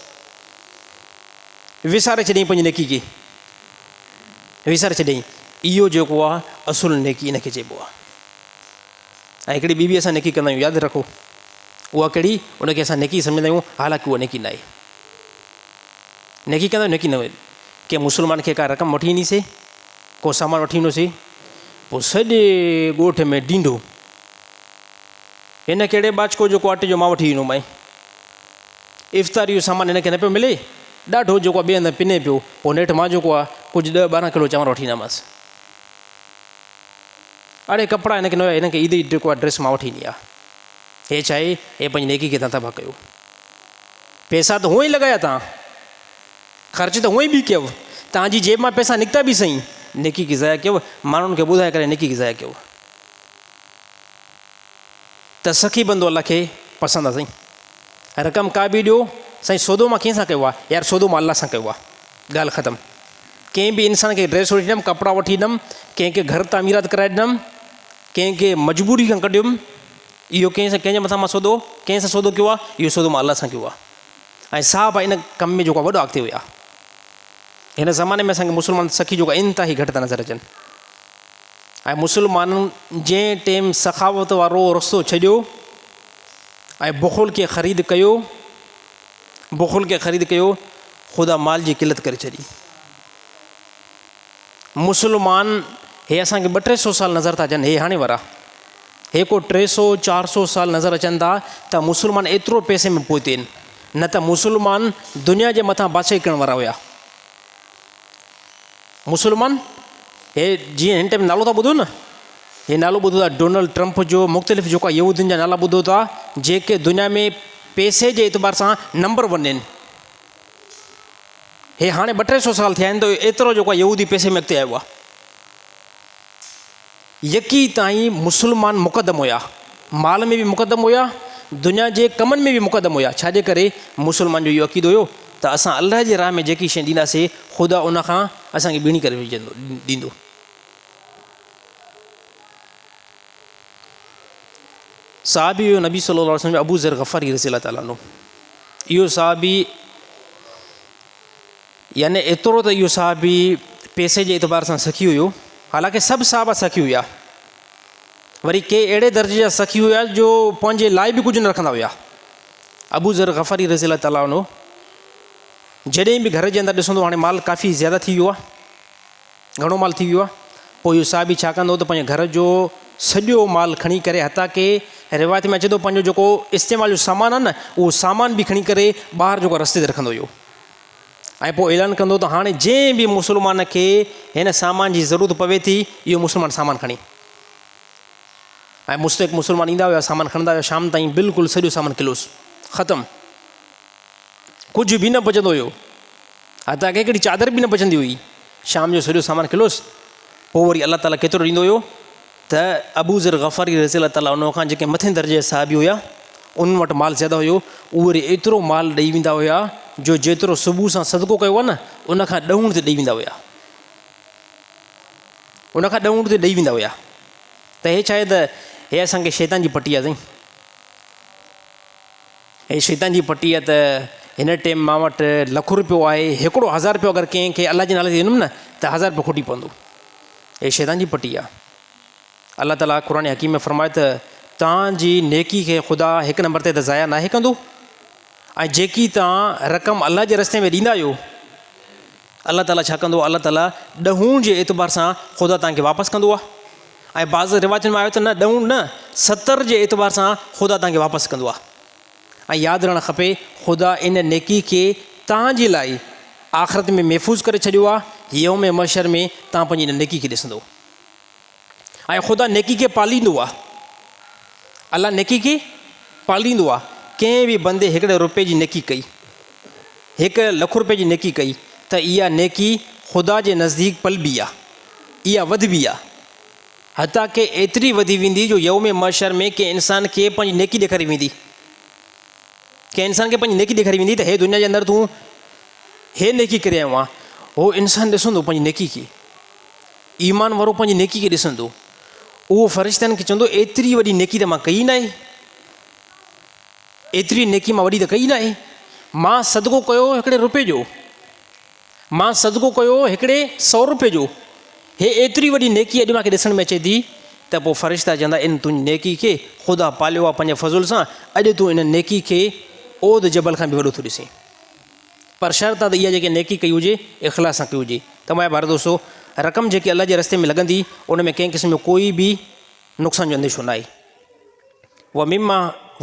विसारे छॾियईं पंहिंजी नेकी खे, विसारे छॾियईं। इहो जेको आहे असुल नेकी इनखे चइबो आहे। ऐं हिकिड़ी ॿी बि असां नेकी कंदा आहियूं, यादि रखो, उहा कहिड़ी? उनखे असां नेकी सम्झंदा आहियूं, हालांकि उहा नेकी न आहे। नेकी कंदा आहियूं, नेकी न हुई। कंहिं मुस्लमान खे का रक़म वठी ईंदीसीं, को सामान वठी ईंदोसीं, पोइ सॼे ॻोठ में ॾींदो, हिन कहिड़े बाचको जेको अटे जो मां वठी ईंदोमांइ, इफ़्तारी जो सामान हिनखे न पियो मिले, ॾाढो जेको आहे ॿिए हंधि पिने पियो, पोइ नेठि मां जेको आहे कुझु 10-12 किलो चांवर वठी ईंदामांसि। अड़े कपिड़ा हिनखे न हुया, हिनखे ईद जेको आहे ड्रेस मां वठी ईंदी आहे। हे छा आहे? हे पंहिंजी नेकी खे तव्हां तबाह कयो। पैसा त हूअं ई लॻाया तव्हां, ख़र्च त हूअं ई बि कयव, तव्हांजी जेब मां पैसा निकिता बि सही, नेकी खे ज़ाया कयव, माण्हुनि खे ॿुधाए करे नेकी खे ज़ाया कयव। त सखी बंदो अल्लाह खे पसंदि आहे साईं। रक़म का बि ॾियो साईं, सौदो मां कंहिंसां कयो आहे? यार सौदो मां अल्लाह सां कयो आहे, ॻाल्हि ख़तमु। कंहिं बि इंसान खे ड्रेस वठी ॾिनमि, कपिड़ा वठी ॾिनमि, कंहिंखे घर तामीरात कराए ॾिनमि, कंहिंखे मजबूरी खां कढियुमि, इहो कंहिंजे मथां मां सौदो, कंहिंसां सौदो कयो आहे? इहो सौदो मां अल्लाह सां कयो आहे। ऐं साहब इन कम में जेको आहे वॾो अॻिते हुया। हिन ज़माने में असांखे मुस्लमान सखी जेको इंतिहाई घटि था नज़र अचनि। ऐं मुस्लमाननि जंहिं टाइम सखावत वारो रस्तो छॾियो ऐं बुख़ुल खे ख़रीद कयो, बुख़ुल खे ख़रीद कयो, ख़ुदा माल जी किलत करे छॾी। मुस्लमान हे असांखे 200-300 साल नज़र था अचनि, हे हाणे वारा, हे को 300-400 साल नज़र अचनि था त मुस्लमान एतिरो पैसे में पहुते आहिनि। न त मुस्लमान दुनिया जे मथां बादशाही करण वारा हुया। मुस्लमान हे जीअं हिन टाइम नालो था ॿुधो न, हे नालो ॿुधो था डोनाल्ड ट्रंप जो, मुख़्तलिफ़ जेको आहे यहूदियुनि जा नाला ॿुधो था, जेके दुनिया में पैसे जे एतबार सां नंबर 1 आहिनि। हे हाणे 200-300 साल थिया आहिनि त एतिरो जेको आहे यहूदी पैसे में अॻिते आयो आहे। यकी ताईं मुस्लमान मुक़दम हुया, माल में बि मुक़दम हुया, दुनिया जे कमनि में बि मुक़दम हुया। छाजे करे? मुस्लमान जो इहो अक़ीदो हुयो त असां अल्लाह जे राह में जेकी शइ ॾींदासीं, ख़ुदा उन खां असांखे ॿीणी करे विझंदो, ॾींदो। साहबी हुयो नबी सल्लल्लाहु अलैहि वसल्लम अबू ज़र ग़फ़ारी रज़ियल्लाहु ताला अन्हु। इहो साहबी यानी एतिरो त इहो साहबी पैसे जे एतबार सां सखी हुयो, हालांकि सभु साहबा सखी हुया, वरी के अहिड़े दर्जे जा सखी हुया जो पंहिंजे लाइ बि कुझु न रखंदा हुया। अबू ज़र ग़फ़ारी रज़ियल्लाहु ताला अन्हु जॾहिं बि घर जे अंदरि ॾिसंदो हाणे माल काफ़ी ज़्यादा थी वियो आहे, घणो माल थी वियो आहे, पोइ इहो साहबी छा कंदो त पंहिंजे घर जो सॼो माल खणी करे, हता के रिवायत में अचे थो पंहिंजो जेको इस्तेमाल जो सामान आहे न, उहो सामान बि खणी करे ॿाहिरि जेको रस्ते ते रखंदो हुयो। ऐं पोइ ऐलान कंदो त हाणे जंहिं बि मुस्लमान खे हिन सामान जी ज़रूरत पवे थी, इहो मुस्लमान सामान खणी। ऐं मुस्तक़ मुस्लमान ईंदा हुया, सामान खणंदा हुया, शाम ताईं बिल्कुलु सॼो सामान किलोसि ख़तमु, कुझु बि न बचंदो हुयो। हता के हिकिड़ी चादर बि न बचंदी हुई, शाम जो सॼो सामान किलोसि। पोइ वरी अल्लाह ताला केतिरो ॾींदो हुयो त अबू ज़र ग़फ़ारी रज़ियल्लाहु ताला उन खां जेके मथे दर्जे जा साहबी हुया, उन्हनि वटि माल ज़्यादा हुयो, उहे वरी एतिरो माल ॾेई वेंदा हुया जो जेतिरो सुबुह सां सदको कयो आहे न, उन खां 10 ते ॾेई वेंदा हुया, उन खां 10 ते ॾेई वेंदा हुया। त हे छा आहे त हे असांखे शैतान जी पटी आहे साईं, हे शैतान जी पटी आहे। त हिन टाइम मां वटि ₹1,00,000 आहे, हिकिड़ो ₹1000 अगरि कंहिंखे अल्लाह जे नाले ते ॾिनुमि न त ₹1000 खोटी पवंदो। हे शैतान जी पटी आहे। अल्लाह ताला क़ुरान हकीम में फरमाए त तव्हांजी नेकी खे ख़ुदा 1 नंबर ते त ज़ाया नाहे कंदो, ऐं जेकी तव्हां रक़म अल्लाह जे रस्ते में ॾींदा आहियो, अल्लाह ताला छा कंदो? अल्लाह ताला 10 जे एतबार सां ख़ुदा तव्हांखे वापसि कंदो आहे। ऐं बाज़ रिवायतुनि में आयो त न 10 न 70 जे एतबार सां ख़ुदा तव्हांखे वापसि कंदो आहे। ऐं यादि रहणु खपे ख़ुदा इन नेकी खे तव्हांजे लाइ आख़िरत में महफ़ूज़ करे छॾियो आहे। यौम महशर में तव्हां पंहिंजी इन नेकी खे ॾिसंदो ऐं ख़ुदा नेकी खे पालींदो आहे। अलाह नेकी खे पालींदो आहे। कंहिं बि बंदे हिकिड़े रुपए जी नेकी कई, 1 लख रुपए जी नेकी कई त इहा नेकी ख़ुदा जे नज़दीक पलबी आहे, इहा वधबी आहे। हता की एतिरी वधी वेंदी जो यौम महशर में कंहिं इंसान खे पंहिंजी नेकी ॾेखारी वेंदी, कंहिं इंसान खे पंहिंजी नेकी ॾेखारी वेंदी त हे दुनिया जे अंदरि तूं हे नेकी करे आयो आहे। उहो इंसानु ॾिसंदो पंहिंजी नेकी खे, ईमान वारो पंहिंजी नेकी खे ॾिसंदो। उहो फ़रिश्तनि खे चवंदो एतिरी वॾी नेकी त मां कई न आहे, एतिरी नेकी मां वॾी त कई न आहे। मां सदको कयो हिकिड़े रुपए जो, मां सदको कयो हिकिड़े 100 रुपए जो, हे एतिरी वॾी नेकी अॼु मूंखे ॾिसण में अचे थी त पोइ फ़रिश्ता चवंदा इन तुंहिंजी नेकी खे ख़ुदा पालियो आहे पंहिंजे फज़ुल सां। अॼु तूं इन नेकी खे ओद जबल खां बि वॾो थो ॾिसे। पर शर्त आहे त इहा जेकी नेकी कई हुजे इख़लास सां कई हुजे। त मुंहिंजा भार दोस्तो, रक़म जेकी अलाह जे रस्ते में लॻंदी उन में कंहिं क़िस्म जो कोई बि नुक़सान जो अंदेशो न आहे। व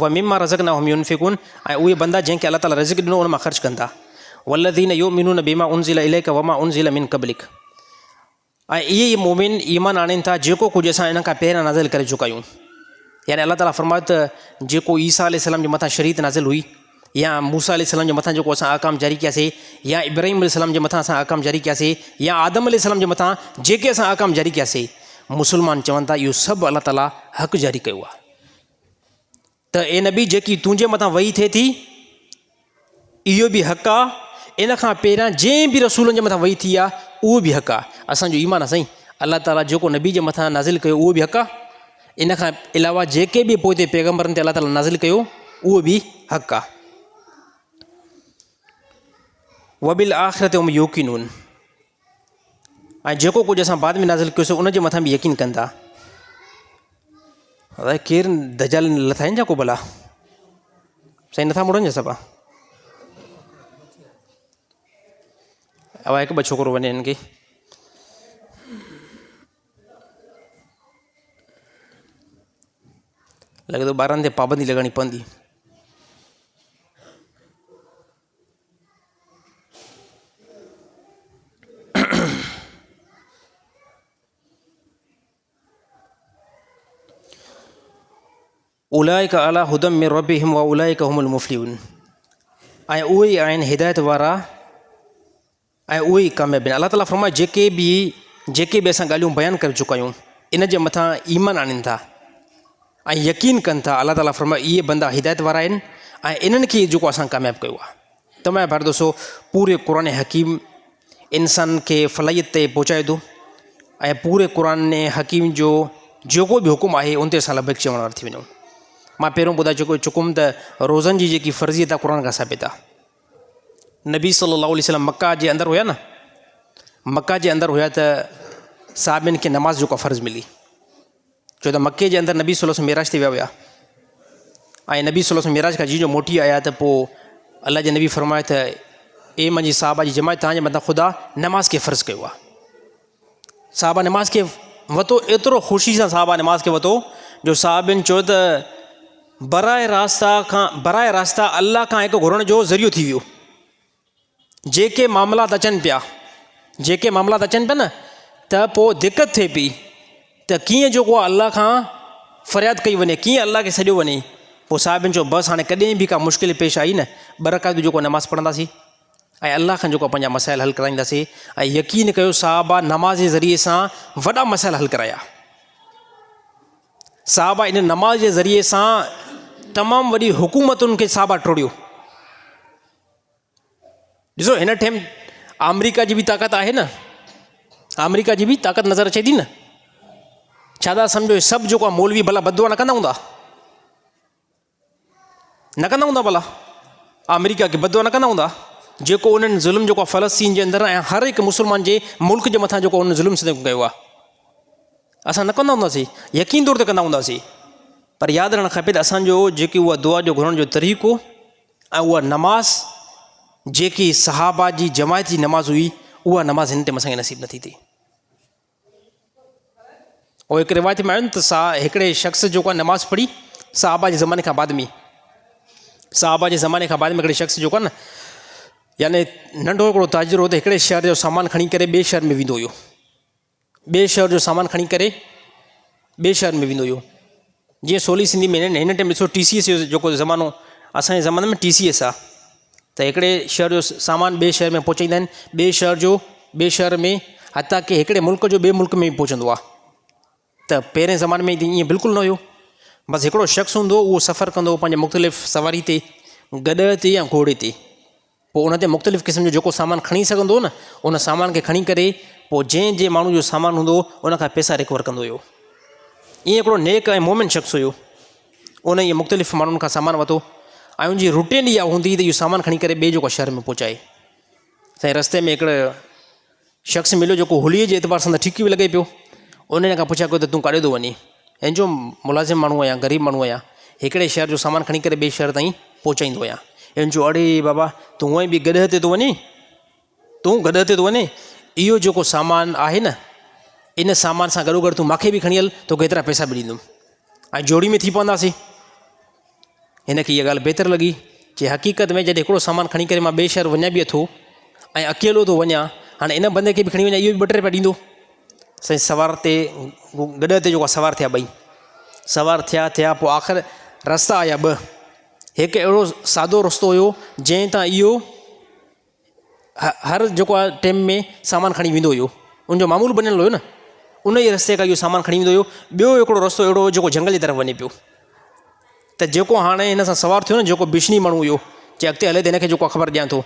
मिम्मा रज़क़नाहुम युनफ़िक़ून, ऐं उहे बंदा जंहिंखे अलाह ताला रिज़्क़ ॾिनो उन मां ख़र्च कंदा। वल्लज़ीना युमिनून बिमा उनज़िला इलैका वमा उनज़िला मिन क़ब्लिक, ऐं इहे ई मोमिन ईमान आणनि था जेको कुझु असां इन खां पहिरियां नाज़िल करे चुका आहियूं। यानी अलाह ताला फ़रमायो त जेको ईसा अलैहिस्सलाम जे मथां शरीयत नाज़िल हुई, या मूसा अलैहिस्सलाम जे मथां जेको असां अहकाम जारी कयासीं, या इब्राहिम अलैहिस्सलाम जे मथां असां अहकाम जारी कयासीं, या आदम अलैहिस्सलाम जे मथां जेके असां अहकाम जारी कयासीं, मुस्लमान चवनि था इहो सभु अलाह ताला हक़ जारी कयो आहे। त ए नबी जेकी तुंहिंजे मथां वही थिए थी इहो बि हक़ आहे, इन खां पहिरियां जंहिं बि रसूलनि जे मथां वही थी आहे उहो बि हक़ आहे। असांजो ईमान आहे साईं, अलाह ताला जेको नबी जे मथां नाज़िल कयो उहो बि हक़ आहे। इन खां अलावा जेके बि पोइ ते पैगम्बरनि ते अलाह ताला नाज़िल कयो उहो बि हक़ आहे। वबिल आख़िरत हुम यूक़िनून, ऐं जेको कुझु असां बाद में नाज़िल कयोसीं उन जे मथां बि यकीन कंदा। केरु दजाल लथा आहिनि छा को भला? साईं नथा मुड़नि छा सभु? अब 1-2 छोकिरो वञे हिन खे। लॻे थो ॿारनि ते पाबंदी लॻाइणी पवंदी। उलाइका अला हुदम मिन रब्बिहिम व उलाइका हुमुल मुफ़्लिहून, ऐं उहे ई आहिनि हिदायत वारा ऐं उहे ई कामयाब आहिनि। अलाह ताला फ़रमाए जेके बि असां ॻाल्हियूं बयानु करे चुका आहियूं इन जे मथां ईमान आणनि था ऐं यकीन कनि था, अलाह ताला फ़रमाए इहे बंदा हिदायत वारा आहिनि ऐं इन्हनि खे जेको असां कामयाबु कयो आहे। त मुंहिंजा भार दोस्तो, पूरे क़ुरान हकीम इंसान खे फलाहियत ते पहुचाए थो ऐं पूरे क़ुरान हकीम जो जेको बि हुकुम आहे उन ते असां लबैक चवण वारा थी वञूं। मां पहिरियों ॿुधाए चुकुमि त रोज़नि जी जेकी फ़र्ज़ियत आहे क़ुरान खां साबित आहे। नबी सल्लल्लाहु अलैहि वसल्लम मक्का जे अंदरि हुया न, मक्का जे अंदरि हुया त साहिबनि खे नमाज़ जेको फ़र्ज़ु मिली, छो त मके जे अंदरि नबी सल्लल्लाहु अलैहि वसल्लम मेराज ते विया हुया ऐं नबी सल्लल्लाहु अलैहि वसल्लम मेराज खां जीअं मोटी आया त पोइ अलाह जे नबी फ़रमाए त ए मुंहिंजी साहबा जी जमायत, तव्हांजे मथां ख़ुदा नमाज़ खे फ़र्ज़ु कयो आहे। साहबा नमाज़ खे वरितो, एतिरो ख़ुशी सां साहबा नमाज़ खे वरितो जो साहिबनि चयो त बराए रास्ता अलाह खां हिकु घुरण जो ज़रियो थी वियो। जेके मामलात अचनि पिया न त पोइ दिक़त थिए पई त कीअं जेको आहे अलाह खां फ़रियाद कई वञे, कीअं अलाह खे सॼो वञे। पोइ साहिबनि चयो बसि हाणे कॾहिं बि का मुश्किल पेश आई न, 2 रकात जेको नमाज़ पढ़ंदासीं ऐं अलाह खां जेको पंहिंजा मसाइल हल कराईंदासीं। ऐं यकीन कयो साहबा नमाज़ जे ज़रिए सां वॾा मसाइल हल कराया। साहबा इन नमाज़ जे ज़रिए सां तमामु वॾी हुकूमतुनि खे साहबा टोड़ियो। ॾिसो हिन टाइम अमेरिका जी बि ताक़त आहे न, अमेरिका जी बि ताक़त नज़र अचे थी न। छा था सम्झो सभु जेको आहे मौलवी भला बदुआ न कंदा हूंदा भला? अमेरिका खे बदुआ न कंदा हूंदा? जेको उन्हनि ज़ुल्म जेको आहे फ़लस्तीन जे अंदरि ऐं हर हिकु मुस्लमान जे मुल्क जे मथां जेको उन्हनि ज़ुल्म सिधो कयो आहे, असां न कंदा हूंदासीं? यकीन तौर ते कंदा हूंदासीं। पर यादि रहणु खपे त असांजो जेकी उहा दुआ जो घुरण जो तरीक़ो ऐं उहा नमाज़ जेकी सहाबा जी जमायत जी नमाज़ हुई, उहा नमाज़ हिन टाइम असांखे नसीब नथी थिए। उहो हिकु रिवायत में आयो न त हिकिड़े शख़्स जेको आहे नमाज़ पढ़ी सहाबा जे ज़माने खां बाद में, साहबा जे ज़माने खां बाद में हिकिड़े शख़्स जेको आहे न यानी नंढो हिकिड़ो ताजिर हो त हिकिड़े शहर जो सामान खणी करे ॿिए शहर में वेंदो हुयो, ॿिए शहर जो सामान खणी करे ॿिए शहर में वेंदो हुयो। जीअं सवली सिंधी में हिन टाइम ॾिसो TCS जो जेको ज़मानो असांजे ज़माने में TCS आहे त हिकिड़े शहर जो सामान ॿिए शहर में पहुचाईंदा आहिनि, ॿिए शहर जो ॿिए शहर में, हता की हिकिड़े मुल्क जो ॿिए मुल्क में बि पहुचंदो आहे। त पहिरें ज़माने में ईअं बिल्कुलु न हुयो। बसि हिकिड़ो शख़्स हूंदो, उहो सफ़र कंदो पंहिंजे मुख़्तलिफ़ सवारी ते, गॾ ते या घोड़े ते, पोइ उन ते मुख़्तलिफ़ क़िस्म जो जेको सामान खणी सघंदो न उन सामान खे खणी करे पोइ जंहिं माण्हू जो सामान हूंदो उन खां पैसा रिकवर कंदो हुयो। ईअं हिकिड़ो नेक ऐं मोमिन शख़्स हुयो। उन इहे मुख़्तलिफ़ माण्हुनि खां सामान वरितो ऐं उनजी रूटीन इहा हूंदी त इहो सामान खणी करे ॿिए जेको शहर में पहुचाए। साईं रस्ते में हिकिड़ो शख़्स मिलियो जेको हुलीअ जे एतबार सां त ठीकु बि लॻे पियो। उन खां पुछा कयो त तूं काॾे थो वञे? हिन जो मुलाज़िम माण्हू आहियां, ग़रीब माण्हू आहियां, हिकिड़े शहर जो सामान खणी करे ॿिए शहर ताईं पहुचाईंदो आहियां। हिन जो अड़े बाबा तूं हूअं बि गॾ ते थो वञे, तूं गॾ ते थो वञे, इहो जेको सामान आहे न इन सामान सां गॾो गॾु तूं मूंखे बि खणी हल, तोखे एतिरा पैसा बि ॾींदुमि ऐं जोड़ी में थी पवंदासीं। हिनखे इहा ॻाल्हि बहितर लॻी कि हक़ीक़त में जॾहिं हिकिड़ो सामान खणी करे मां ॿिए शहर वञा बि थो ऐं अकेलो थो वञा, हाणे इन बंदे खे बि खणी वञा, इहो बि 2 रुपया ॾींदो। साईं सवार ते गॾ ते जेको सवार थिया, ॿई सवार थिया पोइ आख़िर रस्ता आया 2। हिकु अहिड़ो सादो रस्तो हुयो जंहिं तां इहो हर जेको आहे टाइम में सामान खणी वेंदो हुयो, उनजो मामूल बनियल हुयो न, उन ई रस्ते खां इहो सामान खणी वेंदो हुयो। ॿियो हिकिड़ो रस्तो अहिड़ो हुयो जेको जंगल जी तरफ़ वञे पियो। त जेको हाणे हिन सां सवार थियो न, जेको बिशनी माण्हू हुयो, चए अॻिते हले त हिनखे जेको ख़बर ॾियां थो,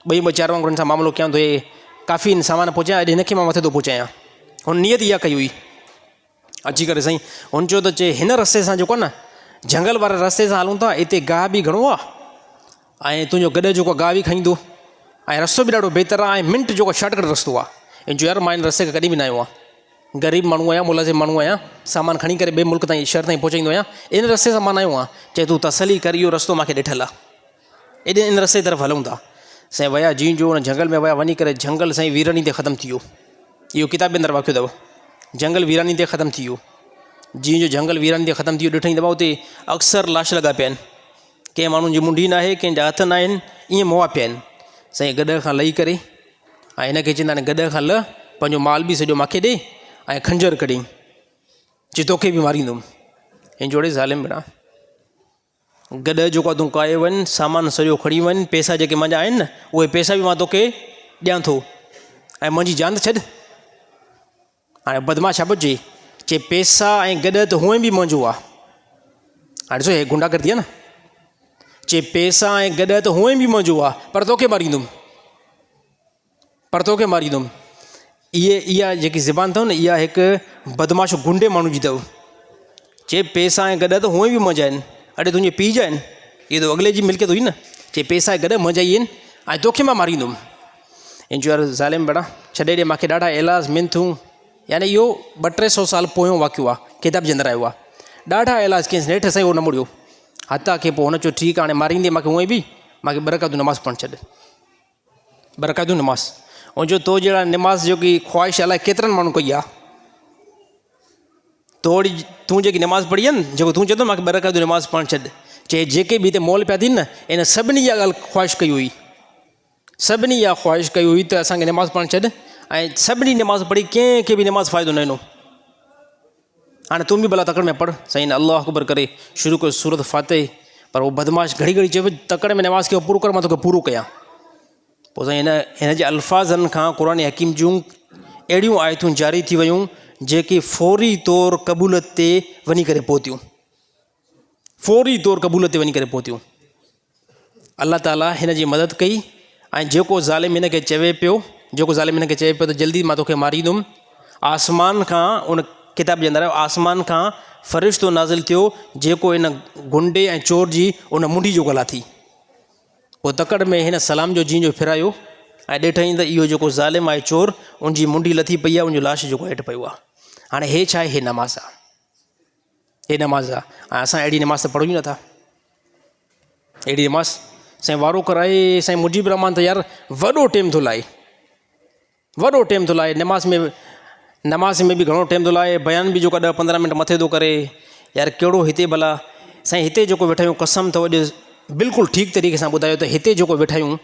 2-4 वांगुरु हिन सां मामिलो कयां थो, हे काफ़ी सामान पहुचायां, अॼु हिनखे मां मथे थो पहुचायां। हुन नियत इहा कई हुई अची करे। साईं हुन चयो त चए हिन रस्ते सां जेको आहे न, जंगल वारे रस्ते सां हलूं था, हिते गाह बि घणो आहे ऐं तुंहिंजो गॾु जेको गाह बि खाईंदो ऐं रस्तो बि ॾाढो बहितरु आहे ऐं मिंट जेको शॉर्टकट रस्तो आहे। ऐं जो यार मां हिन रस्ते खां कॾहिं बि न आयो आहियां, ग़रीब माण्हू आहियां, मुलाज़िम माण्हू आहियां, सामान खणी करे ॿिए मुल्क ताईं शहर ताईं पहुचाईंदो आहियां, इन रस्ते सां मां न आयो आहियां। चए तूं तसली कर, इहो रस्तो मूंखे ॾिठल आहे, एॾे इन रस्ते तरफ़ हलूं था। साईं विया, जीअं जो हुन जंगल में विया, वञी करे जंगल साईं वीरानी ते ख़तमु थी वियो। इहो किताब जे अंदरि वाक़ियो अथव, जंगल वीरानी ते ख़तमु थी वियो। जीअं जो जंगल वीरानी ते ख़तमु थी वियो, ॾिठईं दफ़ा उते अक्सर लाश लॻा पिया आहिनि, कंहिं माण्हुनि जी मुंडी न आहे, कंहिंजा हथ न आहिनि, ईअं मुआ पिया आहिनि। साईं गॾ खां लही करे ऐं हिनखे चवंदा आहिनि गॾ खां ल, पंहिंजो माल बि सॼो मूंखे ॾे ऐं खंजर कढी, चई तोखे बि मारींदुमि। हिन जोड़े ज़ालिम बिना गॾ जेको आहे तूं काए वञु, सामान सॼो खणी वञु, पैसा जेके मुंहिंजा आहिनि न उहे पैसा बि मां तोखे ॾियां थो ऐं मुंहिंजी जान त छॾ। हाणे बदमाश छा पियो चए पैसा ऐं गॾ त हूअं बि मुंहिंजो आहे। हाणे ॾिसो हे गुंडागर्दी आहे न, चए पैसा ऐं गॾ त हूअं बि मुंहिंजो आहे, पर तोखे मारींदुमि, इहा जेकी ज़बान अथव न, इहा हिकु बदमाश गुंडे माण्हू जी अथव। चए पैसा ऐं गॾ त हूअं बि मुंहिंजा आहिनि, अड़े तुंहिंजे पीउ जा आहिनि, इहे त अॻिले जी मिल्कियत हुई न। चए पैसा ऐं गॾ मुंहिंजा ई आहिनि ऐं तोखे मां मारींदुमि। इन जो यार ज़ालिम बेड़ा छॾे ॾे, मूंखे ॾाढा इलाज मिनथूं, यानी इहो 200-300 साल पोयों वाक़ियो आहे, किताब जे अंदरि आयो आहे। ॾाढा इलाज कयसि, नेठि साईं उहो न मुड़ियो, हता की पोइ हुन चयो ठीकु आहे, हाणे मारींदे मूंखे हूअं बि, मूंखे 2 रकातूं नमाज़ पढ़णु छॾ, 2 रकातूं नमाज़। ऐं जो तो जहिड़ा नमाज़ जेकी ख़्वाहिश अलाए केतिरनि माण्हू कई आहे, तूं जेकी नमाज़ पढ़ी आहे न, जेको तूं चवंदो मूंखे 2 रकातूं नमाज़ पढ़णु छॾ, चए जेके बि हिते मॉल पिया थीनि न, इन सभिनी इहा ॻाल्हि ख़्वाहिश कई हुई, सभिनी इहा ख़्वाहिश कई हुई त असांखे नमाज़ पढ़णु छॾ, ऐं सभिनी नमाज़ पढ़ी, कंहिंखे बि नमाज़ फ़ाइदो न ॾिनो। हाणे तूं बि भला तकड़ि में पढ़, साईं अल्लाह अकबर करे शुरू कयो सूरत फ़ातिह, पर उहो बदमाश घड़ी घड़ी चए तकड़ि में नमाज़ खे पूरो कर, मां तोखे पूरो कयां। पोइ साईं हिन जे अल्फाज़नि खां क़ुरान हकीम जूं अहिड़ियूं आयतूं जारी थी वियूं जेकी फौरी तौरु क़बूलत ते वञी करे पहुतियूं, फौरी तौरु क़बूलत ते वञी करे पहुतियूं। अल्लाह ताला हिन जी मदद कई ऐं जेको ज़ालिम हिन खे चवे पियो त जल्दी मां तोखे मारींदुमि, आसमान खां, उन किताब जे अंदरि आसमान खां फ़रिश्तो नाज़िल थियो जेको इन गुंडे ऐं चोर जी उन मुंडी जो गला थी। पोइ तकड़ि में हिन सलाम जो जीअं जो फिरायो ऐं ॾिठईं त इहो जेको ज़ालिम आहे चोर, उनजी मुंडी लथी पई आहे, उनजो लाश जेको हेठि पियो आहे। हाणे हे छा आहे? हे नमाज़ आहे, हे नमाज़ आहे। ऐं असां अहिड़ी नमाज़ त पढ़ूं ई नथा, अहिड़ी नमाज़। साईं वारो कराए, साईं मुजीब रहमान त यार वॾो टाइम थो लाए, वॾो टाइम थो लाए, नमाज़ में बि घणो टाइम थो लाए, बयान बि जेको 10-15 मिंट मथे थो करे। यार कहिड़ो हिते भला साईं, हिते जेको वेठा आहियूं, कसम अथव अॼु बिल्कुलु ठीक तरीक़े सां ॿुधायो त हिते जेको वेठा आहियूं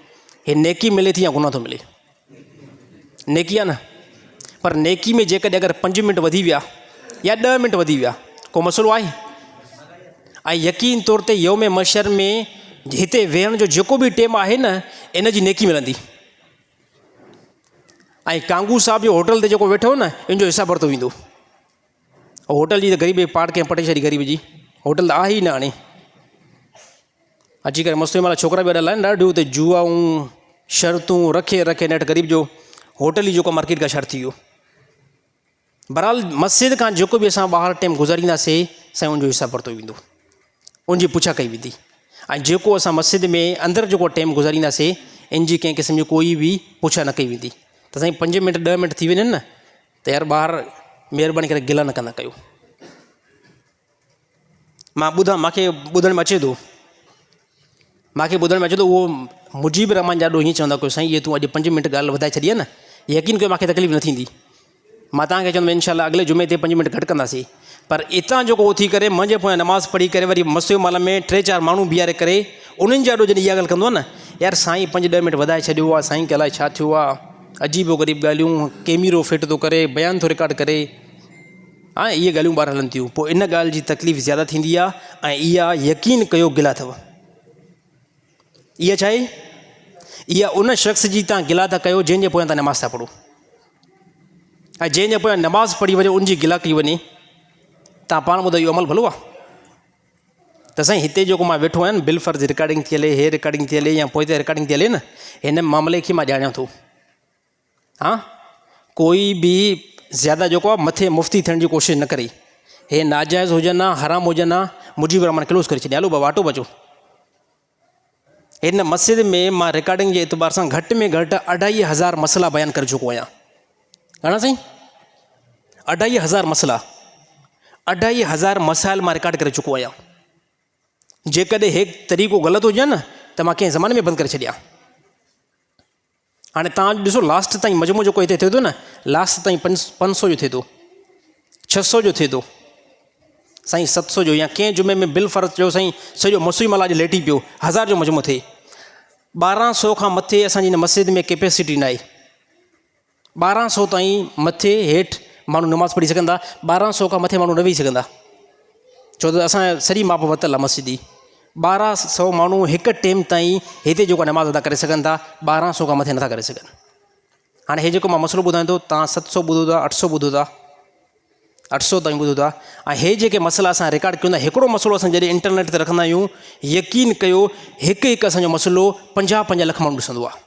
हे नेकी मिले थी या गुनाह थो मिले? नेकी आहे न, पर नेकी में जेकॾहिं अगरि 5 मिंट वधी विया या 10 मिंट वधी विया को मसइलो आहे? ऐं यकीन तौर ते यौम मशर में हिते वेहण जो जेको बि टाइम आहे न, इन जी नेकी मिलंदी। ऐं कांगू साहब जो होटल ते जेको वेठो न, इन जो हिसाब वरितो वेंदो। होटल जी त ग़रीबी पाड़ कंहिं पटे छॾी, ग़रीब जी होटल त आहे ई न। हाणे अची करे मस्तु महिल छोकिरा बि ॾाढा आहिनि, ॾाढियूं हुते जुआऊं शर्तूं रखे रखे नेठि ग़रीब जो होटल ई जेको मार्केट का शर्त थी वियो। बहरहाल मस्जिद खां जेको बि असां ॿाहिरि टाइम गुज़ारींदासीं, साईं उनजो हिसाब वरितो वेंदो, उनजी पुछा कई वेंदी। ऐं जेको असां मस्जिद में अंदरि जेको टाइम गुज़ारींदासीं, इन जी कंहिं क़िस्म जी कोई बि पुछा न कई वेंदी। त साईं 5 मिंट 10 मिंट थी वञनि न, त यार ॿाहिरि महिरबानी करे गिला न कंदा कयो। मां मूंखे ॿुधण में अचे थो, उहो मुजीब रहमान ॾाढो हीअं चवंदा कयो, साईं इहे तूं अॼु 5 मिंट ॻाल्हि वधाए छॾी आहे न, यकीन कयो मूंखे तकलीफ़ न थींदी। मां तव्हांखे चवंदुमि इंशाअल्लाह अॻिले जुमे ते 5 मिंट घटि कंदासीं। पर इतां जेको उथी करे मुंहिंजे पोयां नमाज़ पढ़ी करे वरी मस्जिद महिल में 3-4 माण्हू बीहारे करे उन्हनि जा ॾोह जॾहिं इहा ॻाल्हि कंदो आहे न, यार साईं 5-10 मिंट वधाए छॾियो आहे, साईं खे अलाए छा थियो आहे, अजीबो ग़रीब ॻाल्हियूं, कैमरो फिट थो करे, बयान थो रिकॉर्ड करे, हा इहे ॻाल्हियूं ॿाहिरि हलनि थियूं। पोइ इन ॻाल्हि जी तकलीफ़ ज़्यादा थींदी आहे। ऐं इहा यकीन कयो गिला अथव। इहा छा आहे? इहा उन शख़्स जी तव्हां गिला था कयो जंहिंजे पोयां तव्हां नमाज़ था पढ़ो। ऐं जंहिंजे पोयां नमाज़ पढ़ी वञे उनजी गिला कई वञे, तव्हां पाण ॿुधायो इहो अमल भलो आहे? त साईं हिते जेको मां वेठो आहियां, बिल फर्ज़ रिकॉर्डिंग थी हले, हे रिकॉर्डिंग थी हले या पोइ ते रिकॉर्डिंग थी हले न, हिन मामले खे मां ॼाणियां थो। हा कोई बि ज़्यादा जेको आहे मथे मुफ़्ती थियण जी कोशिशि न करे। हे नाजाइज़ हुजनि हा, हराम हुजनि हा, मुजीब रहमान क्लोज़ करे छॾिया, हलो बाबा ऑटो बचो। हिन मस्जिद में मां रिकॉर्डिंग जे एतबार सां घटि में घटि 2500 मसइला बयानु करे चुको आहियां। घणा साईं? 2500 मसइला, 2500 मसाइल मां रिकॉर्ड करे चुको आहियां। जेकॾहिं हे तरीक़ो ग़लति हुजे न, त मां कंहिं ज़माने में बंदि करे छॾियां। हाणे तव्हां ॾिसो लास्ट ताईं मजमू जेको हिते थिए थो न, लास्ट ताईं 500 जो थिए थो, 600 जो थिए थो, साईं 700 जो, या कंहिं जुमे में बिल फ़र्ज़ जो साईं सॼो मसूई माल अॼु लेटी पियो, 1000 जो मजमू थिए। 1200 खां मथे असांजी हिन मस्जिद में कैपेसिटी न आहे। 1200 ताईं मथे हेठि माण्हू नमाज़ पढ़ी सघंदा, 1200 खां मथे माण्हू न वेही सघंदा, छो त असां सॼी माप वरितल आहे मस्जिद जी। 1200 माण्हू हिकु टाइम ताईं हिते जेको नमाज़ अदा करे सघनि था, 1200 खां मथे नथा करे सघनि। हाणे हे जेको मां मसइलो ॿुधायां थो, तव्हां 700 ॿुधो था, 800 ॿुधो था, 800 ताईं ॿुधो था। ऐं हे जेके मसइला असां रिकॉर्ड कयूं था, हिकिड़ो मसइलो असां जॾहिं इंटरनेट ते रखंदा आहियूं, यकीन कयो हिकु हिकु असांजो मसइलो 50-50 लख माण्हू ॾिसंदो आहे।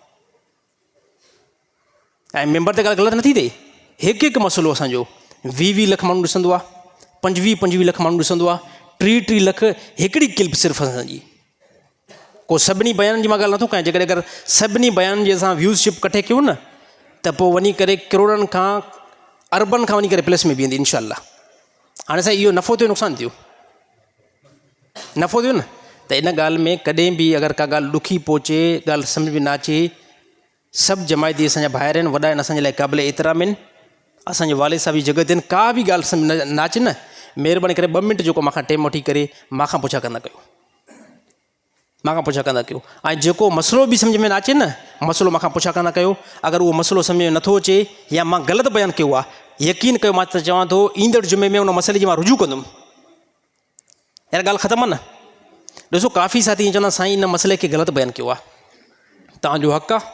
ऐं मेंबर ते ॻाल्हि ग़लति नथी थिए, हिकु हिकु मसइलो असांजो 20-20 लख माण्हू ॾिसंदो आहे, 25-25 लख माण्हू ॾिसंदो आहे, 30-30 लख हिकिड़ी क्लिप सिर्फ़ु असांजी। को सभिनी बयान जी मां ॻाल्हि नथो कयां, जेकॾहिं अगरि सभिनी बयान जे असां व्यूज़शिप कठे कयूं न, त पोइ वञी करे करोड़नि खां अरबनि खां वञी करे प्लस में बीहंदी इनशाअल्लाह। हाणे साईं इहो नफ़ो थियो नुक़सानु थियो? नफ़ो थियो न। त इन ॻाल्हि में कॾहिं बि अगरि का ॻाल्हि ॾुखी पहुचे, ॻाल्हि सम्झ में न अचे, सभु जमायती असांजा ॿाहिरि आहिनि, वॾा आहिनि, असांजे लाइ क़ाबिल एतिराम आहिनि, असांजे वालिद साहब जी जॻह ते आहिनि। का बि ॻाल्हि सम्झ न अचे न, महिरबानी करे 2 मिंट जेको मूंखां टाइम वठी करे मूंखां पुछा कंदा कयो, मूंखां पुछा कंदा कयो। ऐं जेको मसइलो बि सम्झ में न अचे न, मसइलो मूंखां पुछा कंदा कयो। अगरि उहो मसइलो सम्झ में नथो अचे या मां ग़लति बयानु कयो आहे, यकीन कयो मां त चवां थो ईंदड़ जुमे में उन मसइले जी मां रुजू कंदुमि। यार ॻाल्हि ख़तमु आहे न। ॾिसो काफ़ी साथी ईअं चवंदा साईं इन मसइले खे ग़लति बयानु कयो आहे, तव्हांजो हक़ु आहे,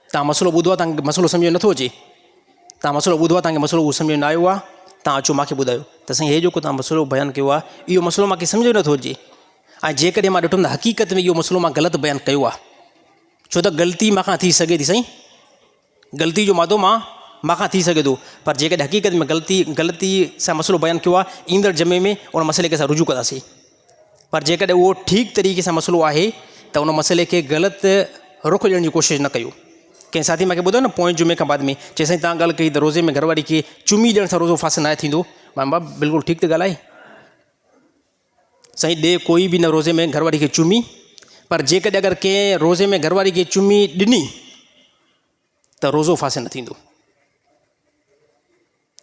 तव्हां मसइलो ॿुधो आहे, तव्हांखे मसइलो सम्झ में नथो अचे, तव्हां मसइलो ॿुधो आहे, तव्हांखे मसइलो उहो सम्झ में न आयो आहे, तव्हां अचो मूंखे ॿुधायो त साईं हे जेको तव्हां मसइलो बयानु कयो आहे, इहो मसइलो मूंखे सम्झ में नथो अचे। ऐं जेकॾहिं मां ॾिठो त हक़ीक़त में इहो मसइलो मां ग़लति बयानु कयो आहे, छो त ग़लती मूंखां थी सघे थी साईं, ग़लती जो मादो मूंखां थी सघे थो, पर जेकॾहिं हक़ीक़त में ग़लती सां मसइलो बयानु कयो आहे, ईंदड़ जमे में उन मसइले खे असां रुजू कंदासीं। पर जेकॾहिं उहो ठीकु तरीक़े सां मसइलो आहे त उन मसइले खे ग़लति रुख ॾियण जी कोशिशि न कयो। कंहिं साथी मूंखे ॿुधायो न पोएं जुमे खां बाद में, चई साईं तव्हां ॻाल्हि कई त रोज़े में घरवारी खे चुमी ॾियण सां रोज़ो फासिद न थींदो। मां बाबा बिल्कुलु ठीकु त ॻाल्हि आहे साईं, ॾे कोई बि न रोज़े में घरवारी खे चुमी, पर जेकॾहिं अगरि कंहिं रोज़े में घरवारी खे चुमी ॾिनी त रोज़ो फासिद न थींदो।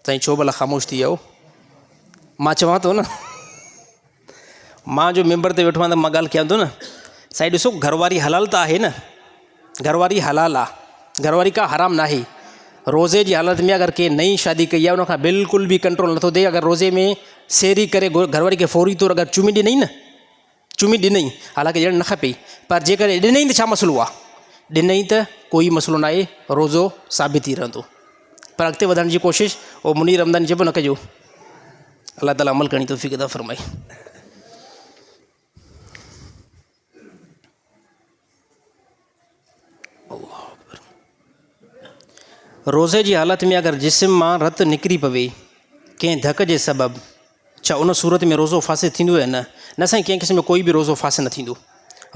साईं छो भला ख़ामोश थी वियो? मां चवां थो न, मां जो मेंबर ते वेठो आहियां त मां ॻाल्हि कयां थो न, साईं ॾिसो घरवारी हलाल त आहे न, घरवारी हलाल आहे, घरवारी का हराम न आहे। रोज़े जी हालत में अगरि कंहिं नई शादी कई आहे उनखां बिल्कुलु बि कंट्रोल नथो थिए। अगरि रोज़े में सेरी करे घरवारी खे फौरी तौरु अगरि चुमी ॾिनई न, चुमी ॾिनई, हालांकि ॾियणु न खपे, पर जेकॾहिं ॾिनई त छा मसइलो आहे, ॾिनई त कोई मसइलो न आहे, रोज़ो साबित थी रहंदो। पर अॻिते वधण जी कोशिशि उहो मुनीर रमदानी चइबो न कजो। अलाह ताला अमल करणी तौफ़ीक़ अता फ़रमाए। रोज़े जी हालत में अगरि जिस्म मां रत निकिरी पवे कंहिं धक जे सबबु, छा उन सूरत में रोज़ो फासिद थींदो या न? न साईं, कंहिं क़िस्म में कोई बि रोज़ो फासिद न थींदो।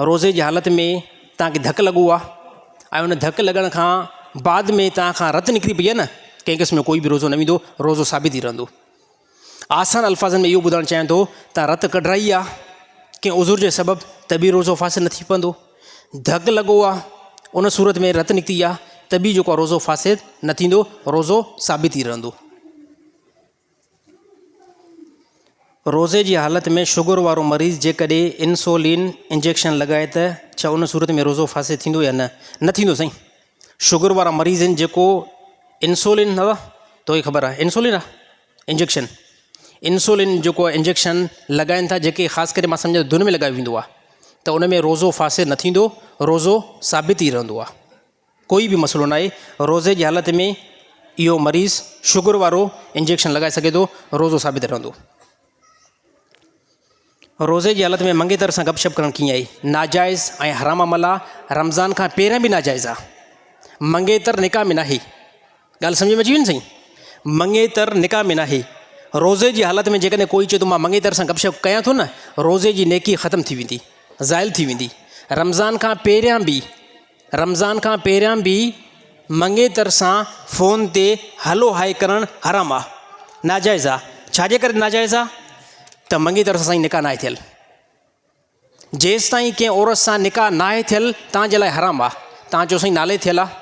रोज़े जी हालत में तव्हांखे धकु लॻो आहे ऐं उन धकु लॻण खां बाद में तव्हां खां रत निकिरी पई आहे न, कंहिं क़िस्म में कोई बि रोज़ो न वेंदो, रोज़ो साबित थी रहंदो। आसान अल्फाज़नि में इहो ॿुधाइणु चाहियां थो, तव्हां रत कढाई आहे कंहिं उज़ुर जे सबबु त बि रोज़ो फासिद न थी पवंदो। धकु लॻो आहे उन सूरत में रत निकिती आहे त बि जेको आहे रोज़ो फासिद न थींदो, रोज़ो साबित थी रहंदो। रोज़े जी हालत में शुगर वारो मरीज़ जेकॾहिं इंसुलिन इंजेक्शन लॻाए त छा उन सूरत में रोज़ो फासिद थींदो या न? न थींदो साईं। शुगर वारा मरीज़ आहिनि जेको इंसुलिन, न तोखे ख़बर आहे इंसुलिन आहे इंजेक्शन, इंसुलिन जेको आहे इंजेक्शन लॻाइनि था, जेके ख़ासि करे मां सम्झां धुन में लॻायो वेंदो आहे, त उन में रोज़ो फासिद न थींदो, रोज़ो साबित थी रहंदो आहे। कोई बि मसइलो न आहे। रोज़े जी हालत में इहो मरीज़ शुगर वारो इंजेक्शन लॻाए सघे थो, रोज़ो साबित रहंदो। रोज़े जी हालत में मंगेतर सां गपशप करणु कीअं आहे? नाजाइज़ ऐं हराम अमल आहे। रमज़ान खां पहिरियां बि नाजाइज़ आहे। मंगेतर निकाह में न आहे। ॻाल्हि सम्झ में अची वई न साईं? मंगेतर निकाह में न आहे। रोज़े जी हालत में जेकॾहिं कोई चए थो मां मंगेतर सां गपशप कयां थो न, रोज़े जी नेकी ख़तमु थी वेंदी, ज़ाइल थी वेंदी। रमज़ान खां पहिरियां बि मंगेतर सां फ़ोन ते हलो हाय करणु हराम आहे, नाजाइज़ आहे। छाजे करे नाजाइज़ आहे? त मंगेतर सां साईं निकाह न आहे थियल। जेसि ताईं कंहिं औरत सां निकाह न आहे थियल तव्हांजे लाइ हराम आहे। तव्हां चओ साईं नाले थियल आहे,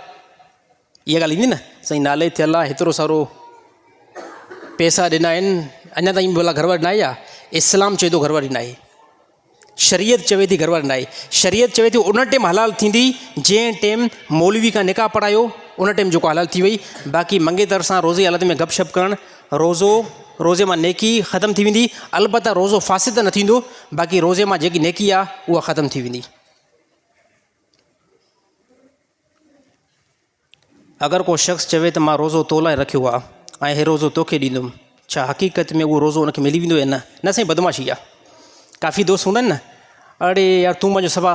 इहा ॻाल्हि ईंदी न, साईं नाले थियल आहे, हेतिरो सारो पैसा ॾिना आहिनि, अञा ताईं भला घरवारी न आहे या? इस्लाम चए थो घरवारी न आहे, शरीयत चवे थी घरवारी न आहे। शरीयत चवे थी उन टाइम हलाल थींदी जंहिं टाइम मौलवी खां निकाह पढ़ायो, उन टाइम जेको हलाल थी वई। बाक़ी मंगेतर सां रोज़े हालत में गपशप करणु, रोज़े मां नेकी ख़तमु थी वेंदी। अलबत्ता रोज़ो फासिद त न थींदो, बाक़ी रोज़े मां जेकी नेकी आहे उहा ख़तमु थी वेंदी। अगरि को शख़्स चवे त मां रोज़ो तो लाइ रखियो आहे ऐं हे रोज़ो तोखे ॾींदुमि, छा हक़ीक़त में उहो रोज़ो उनखे मिली वेंदो या न? न साईं, बदमाशी आहे। काफ़ी दोस्त हूंदा आहिनि न, अड़े यार तूं मुंहिंजो सभा